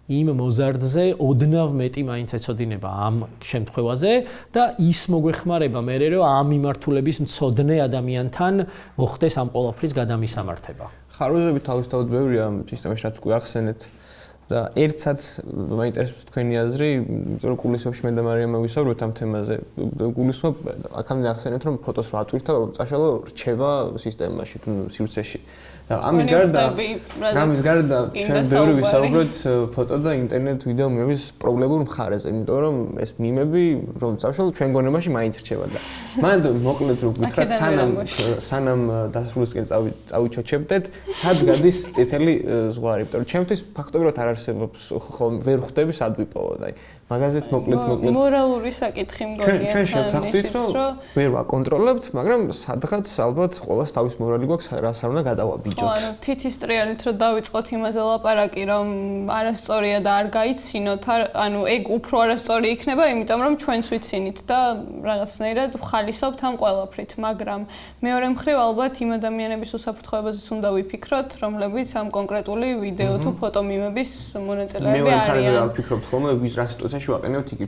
იმ მოზარდზე ოდნავ მეტი მაინც ეცოდინება ამ შემთხვევაზე და ის მოგვეხმარება მე რომ ამ მიმართულების მცოდნე ადამიანთან მოხდეს ამ ყველაფრის გადამისამართება. ხარვეზები თავისთავად ბევრია ამ სისტემაში რაც გვახსენეთ და ერთსაც მაინტერესებს თქვენი აზრი, იმიტომ რომ გულისხმობ მე და მარიამ ვისაუბრეთ ამ თემაზე. გულისხმობ აქამდე ახსენეთ რომ ფოტოს რა ატვირთა, წაშალო რჩება სისტემაში თუ სივრცეში. ამის გარდა ჩვენ ბევრი ვისაუბრეთ ფოტო და ინტერნეტ ვიდეო მემების პრობლემურ მხარეზე, იმიტომ რომ ეს მიმები რომ წავშალოთ ჩვენ გონებაში მაინც რჩება და მანდ მოკლედ რო გითხრათ სანამ დასრულისკენ წავიჩოჩებდეთ, სად გადის წითელი ზღვარი, იმიტომ რომ ჩემთვის ფაქტობრივად არ არსებობს ვერ ხვდები სად ვიპოვო და მაგაზეთ მოკლედ მორალური საკითხი მგონია ჩვენ შევთანხმდით რომ ვერ ვაკონტროლებთ, მაგრამ სადღაც ალბათ ყოველს თავის მორალი გვაქვს, რას არ უნდა გადავაბიჯოთ. ხო, ანუ თითის ტრიალით რომ დავიწყოთ იმაზე ლაპარაკი, რომ არასწორია და არ გაიცინოთ, ანუ ეგ უფრო არასწორი იქნება, იმიტომ რომ ჩვენც ვიცინით და რაღაცნაირად ვხალისობთ ამ ყველაფრით, მაგრამ მეორე მხრივ ალბათ იმ ადამიანების უსაფრთხოებაზეც უნდა ვიფიქროთ, რომლებიც ამ კონკრეტული ვიდეო თუ ფოტო მიმების მონაწილეები არიან. მე ვფიქრობ ხოლმე ვის რა სიტუაციაში ვაყენებთ იქ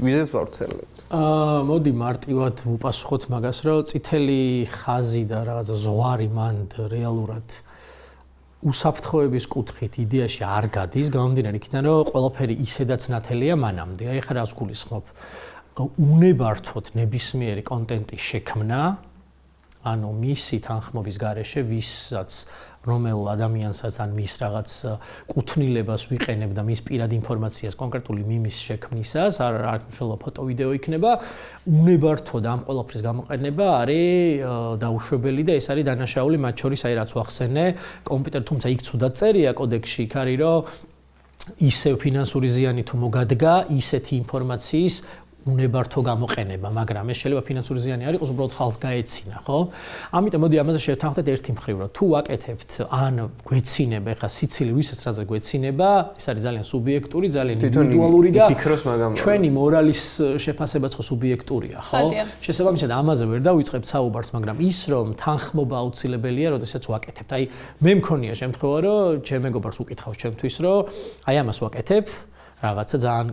ვიზეთ ვავრცელებთ. მოდი მარტივად ვუპასუხოთ მაგას, რომ წითელი ხაზი და რაღაცა ზღვარი მანდ რეალურად უსაფრთხოების კუთხით იდეაში არ გადის, გამომდინარე იქიდან, რომ ყველაფერი ისედაც ნათელია მანამდე. აი ხა რას გულისხმობ? უნებართვოდ ნებისმიერი კონტენტის შექმნა, ანუ მისი თანხმობის გარეშე, ვისაც რომელ ადამიანსაც ან მის რაღაც კუთვნილებას ვიყენებ და მის პირად ინფორმაციას კონკრეტული მიმის შექმნისას, არ მნიშვნელობა ფოტო ვიდეო იქნება, უნებართვოდ ამ ყველაფრის გამოყენება არის დაუშვებელი და ეს არის დანაშაული მათ შორის, აი რაც ვახსენე, კომპიუტერ, თუმცა იქ ცუდად წერია კოდექსში, იქ არის რომ ისევ ფინანსური ზიანი თუ მოგადგა ისეთი ინფორმაციის უნებართო გამოყენება, მაგრამ ეს შეიძლება ფინანსური ზიანი არ იყოს, უბრალოდ ხალხს გაეცინა, ხო? ამიტომ მოდი ამაზე შევთანხმდეთ ერთი მხრივ, რომ თუ ვაკეთებთ ან გვეცინება, ეხა სიცილი ვისაც რაზე გვეცინება, ეს არის ძალიან სუბიექტური, ძალიან ინდივიდუალური და ჩვენი მორალის შეფასებაც ხო სუბიექტურია, ხო? შესაბამისად ამაზე ვერ დავიწყებთ საუბარს, მაგრამ ის რომ თანხმობა აუცილებელია, როდესაც ვაკეთებთ. აი, მე მქონია შემთხვევა, რომ ჩემ მეგობარს უკითხავს ჩემთვის, რომ აი ამას ვაკეთებ, რაღაცა ძალიან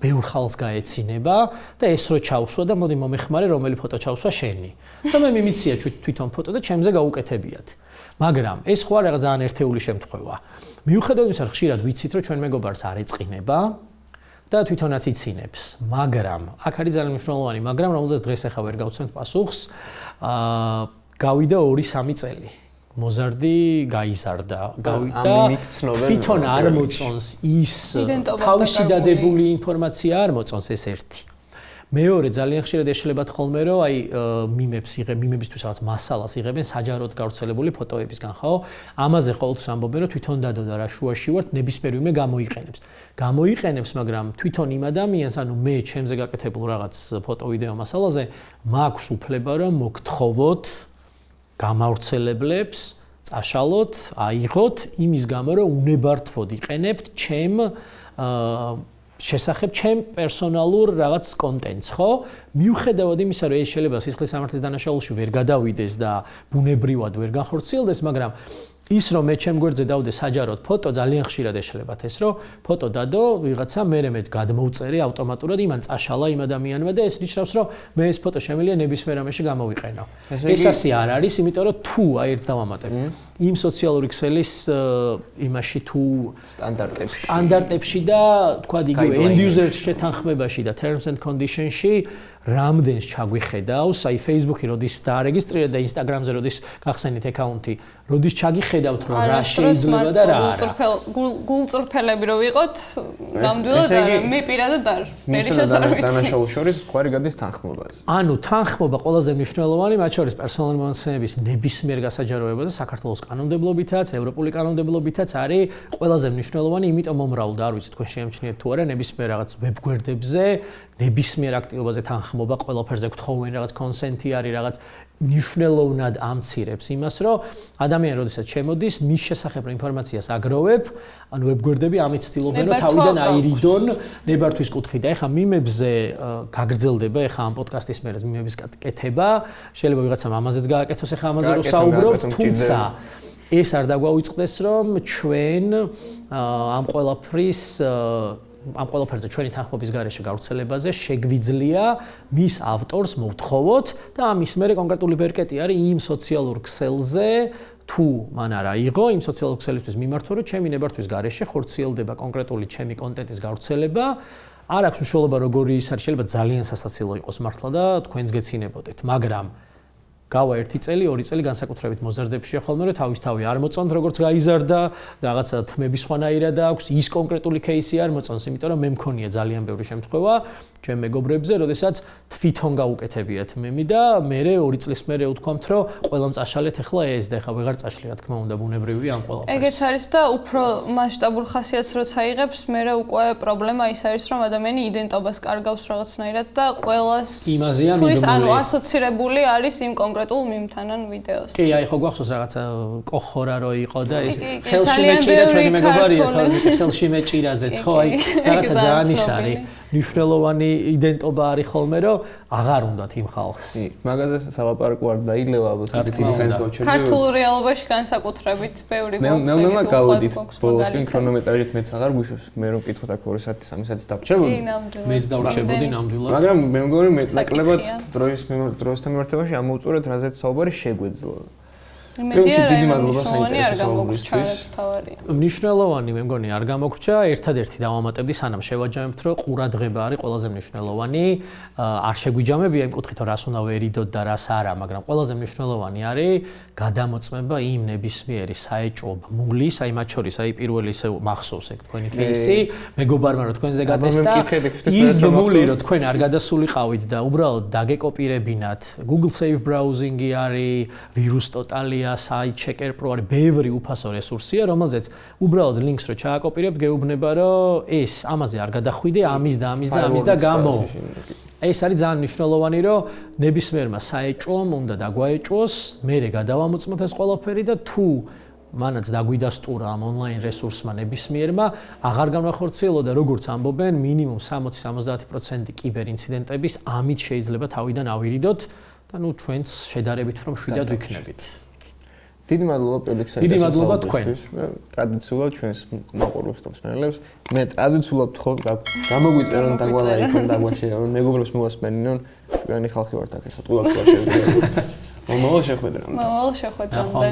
ბევრ ხალხს გაეცინება და ეს რო ჩავსვა და მოდი მომეხმარე რომელი ფოტო ჩავსვა შენი. და მე მიმიცია თვითონ ფოტო და ჩემზე გაუკეთებიათ. მაგრამ ეს ხო არა ძალიან ერთეული შემთხვევა. მიუხედავად იმისა, რომ ხშირად ვიცით, რომ ჩვენ მეგობარს არ ეწყინება და თვითონაც იცინებს, მაგრამ აქ არის ძალიან მნიშვნელოვანი, მაგრამ რომელზეც დღეს ახლა ვერ გავცემთ პასუხს, გავიდა 2-3 წელი. მოზარდი გაიზარდა, გავიდა. თვითონ არ მოწონს ის თავისი დადებული ინფორმაცია არ მოწონს ეს ერთი. მეორე ძალიან ხშირად ეშლებათ ხოლმე რომ აი მიმებისთვის რაღაც მასალას იღებენ საჯაროდ გავრცელებული ფოტოებისგან, ხო? ამაზე ყოველთვის ამბობენ რომ თვითონ დადო და რა შუაში ვართ, ნებისმიერ ვინმე გამოიყენებს, მაგრამ თვითონ იმ ადამიანს, ანუ მე ჩემზე გაკეთებულ რაღაც ფოტო-ვიდეო მასალაზე მაქვს უფლება რომ მოგთხოვოთ გამავრცელებლებს, წაშალოთ, აიღოთ იმის გამო რომ უნებართვოდ იყენებთ ჩემ შესახებ ჩემ პერსონალურ რაღაც კონტენტს, ხო? მიუხედავად იმისა, რომ ეს შეიძლება სისხლის სამართლის დანაშაულში ვერ გადავიდეს და ბუნებრივად ვერ განხორციელდეს, მაგრამ ის რომ მე ჩემ გვერდზე დავდე საჯაროდ ფოტო, ძალიან ხშირად ეშლებათ ეს, რომ ფოტო დადო, ვიღაცა მე გადმოვწერე ავტომატურად იმან წაშალა იმ ადამიანმა და ეს ნიშნავს, რომ მე ეს ფოტო შემიძლია ნებისმიერ ამაში გამოვიყენო. ეს ასე არ არის, იმიტომ რომ თუ აი ერთ დავამატებ იმ სოციალური ქსელის იმაში თუ სტანდარტებში და თქვა იგივე end user შეთანხმებაში და terms and conditions-ში რამდენს ჩაგვიხედავს, აი Facebook-ი როდის დაარეგისტრირეთ და Instagram-ზე როდის გახსენით აკაუნტი, როდის ჩაგიხედავთ რომ რა შეიძლება და რა არა. გულწრფელები რო ვიყოთ, ნამდვილად არა, მე პირადად არ. მერიშას არ ვიცი. დანაშაულს შორის გვარი გადის თანხმობაზე. ანუ თანხმობა ყველაზე მნიშვნელოვანი, მათ შორის პერსონალური მონაცემების ნებისმიერ გასაჯაროებაზე საქართველოს კანონმდებლობითაც, ევროპული კანონმდებლობითაც არის ყველაზე მნიშვნელოვანი, იმიტომ მომრავლად არ ვიცი თქვენ შეამჩნიეთ თუ არა ნებისმიერ რაღაც ვებგვერდებზე, ნებისმიერ აქტივობაზე თანხმობა ყველაფერზე გთხოვენ რაღაც კონსენტი არის რაღაც მნიშვნელოვნად ამცირებს იმას რომ ადამიანი როდესაც შემოდის მის შესახებ ინფორმაციას აგროვებ ანუ ვებგვერდები ამით ცდილობენ რომ თავიდან აირიდონ ნებართვის კუთხით და ეხლა მიმებზე გაგრძელდება ეხლა ამ პოდკასტის მერე მიმების კეთება შეიძლება ვიღაცამ ამაზეც გააკეთოს ეხლა ამაზე რომ საუბრობთ თუმცა ეს არ დაგვაუწყდეს რომ ჩვენ ამ ყველაფერზე ჩვენი თანხმობის გარეშე გავრცელებაზე შეგვიძლია მის ავტორს მოვთხოვოთ და ამის მერე კონკრეტული ბერკეტი არის იმ სოციალურ ქსელზე თუ მან არ აიღო იმ სოციალურ ქსელისთვის მიმართვა რომ ჩემი ნებართვის გარეშე ხორციელდება კონკრეტული ჩემი კონტენტის გავრცელება არ აქვს მნიშვნელობა როგორი ის არის შეიძლება ძალიან სასაცილო იყოს მართლა და თქვენს გეცინებოდეთ მაგრამ გავა 1 წელი, 2 წელი განსაკუთრებით მოზარდებშია ხოლმე რომ თავისთავად არ მოწონთ როგორც გაიზარდა, რაღაცა თმების ხვანაირად აქვს, ის კონკრეტული кейსი არ მოწონს, იმიტომ რომ მე მქონია ძალიან ბევრი შემთხვევა ჩემ მეგობრებზე, როდესაც თვითონ გაუკეთებიათ მემი და მე 2 წლის მერე უთქვამთ, რომ ყველამ წაშალეთ ახლა ეს და ახლა ვეღარ წაშლი, რა თქმა უნდა, ბუნებრივია ამ ყველაფერს. ეგეც არის და უფრო მასშტაბურ ხასიათს როცა იღებს, მე უკვე პრობლემა ის არის, რომ ადამიანი იდენტობას კარგავს რაღაცნაირად და ყველას თუ ის ანუ ასოცირებული არის იმ კონკრეტულ მიმთან ან ვიდეოს. კი, აი ხო გვახსოვს რაღაცა კოხორა რო იყო და ეს ხელში მეჭირა ჩვენი მეგობარია, ხელში მეჭირაზეც ხო, აი რაღაცა ძალიან ის არის. მნიშვნელოვანი იდენტობა არის ხოლმე რომ აღარ უნდათ იმ ხალხს. მაგაზე სალაპარაკო არ დაილევა ალბათ დიდი ხნის მოჩერდა. ქართულ რეალობაში განსაკუთრებით ბევრი მოხდა. მე გავოდით ბოლოსკენ ქრონომეტრაჟით მეც აღარ გვიშვებს. მე რომ კითხოთ აქ 2 საათი 3 საათი დავრჩებოდი. მეც დავრჩებოდი ნამდვილად. მაგრამ მე მგონი მეტნაკლებად დროისთან მიმართებაში ამოვწურეთ რაზეც საუბარი შეგვეძლო. დიდი მადლობა საინტერესო მნიშვნელოვანი მე მგონი არ გამოგრჩა ერთადერთი დავამატებდი სანამ შევაჯამებთ რომ ყურადღება არის ყველაზე მნიშვნელოვანი არ შეგვიჯამებია იმ კუთხით რომ რას უნდა ვერიდოთ და რას არა მაგრამ ყველაზე მნიშვნელოვანი არის გადამოწმება იმ ნებისმიერი საეჭვო ბმულის აი მათ შორის აი პირველი ისე მახსოვს ეგ თქვენი кейსი მეგობარმა რომ თქვენზე გადასტა ის ბმული რომ თქვენ არ გადასულიყავით და უბრალოდ დაგეკოპირებინათ Google Safe Browsing-ი არის ვირუს ტოტალია site checker pro არის ბევრი უფასო რესურსია რომელზეც უბრალოდ ლინკს რო ჩააკოპირებთ გეუბნება რომ ეს ამაზე არ გადახვიდე ამის და გამო ეს არის ძალიან მნიშვნელოვანი რომ ნებისმიერმა საეჭვომ უნდა დაგვაეჭვოს მერე გადავამოწმოთ ეს ყველაფერი და თუ მანაც დაგვიდასტურა ამ ონლაინ რესურსმა ნებისმიერმა აღარ განახორციელო და როგორც ამბობენ მინიმუმ 60-70% კიბერინციდენტების ამით შეიძლება თავიდან ავირიდოთ და ნუ ჩვენც შედარებით რომ შვიდად ვიქნებით დიდი მადლობა პელიქსაიტას. დიდი მადლობა თქვენ. ტრადიციულად ჩვენს მაყურებლებს და მსმენელებს მე ტრადიციულად ხო გამოგვიწერონ დაგვალაიქონ დაგვაშერონ მეგობრებს მოვასმენინონ ჩვენი ხალხი ვართ აქ ეხლა ტყუილად ვაშევდით. მომავალ შეხვედრამდე. მომავალ შეხვედრამდე.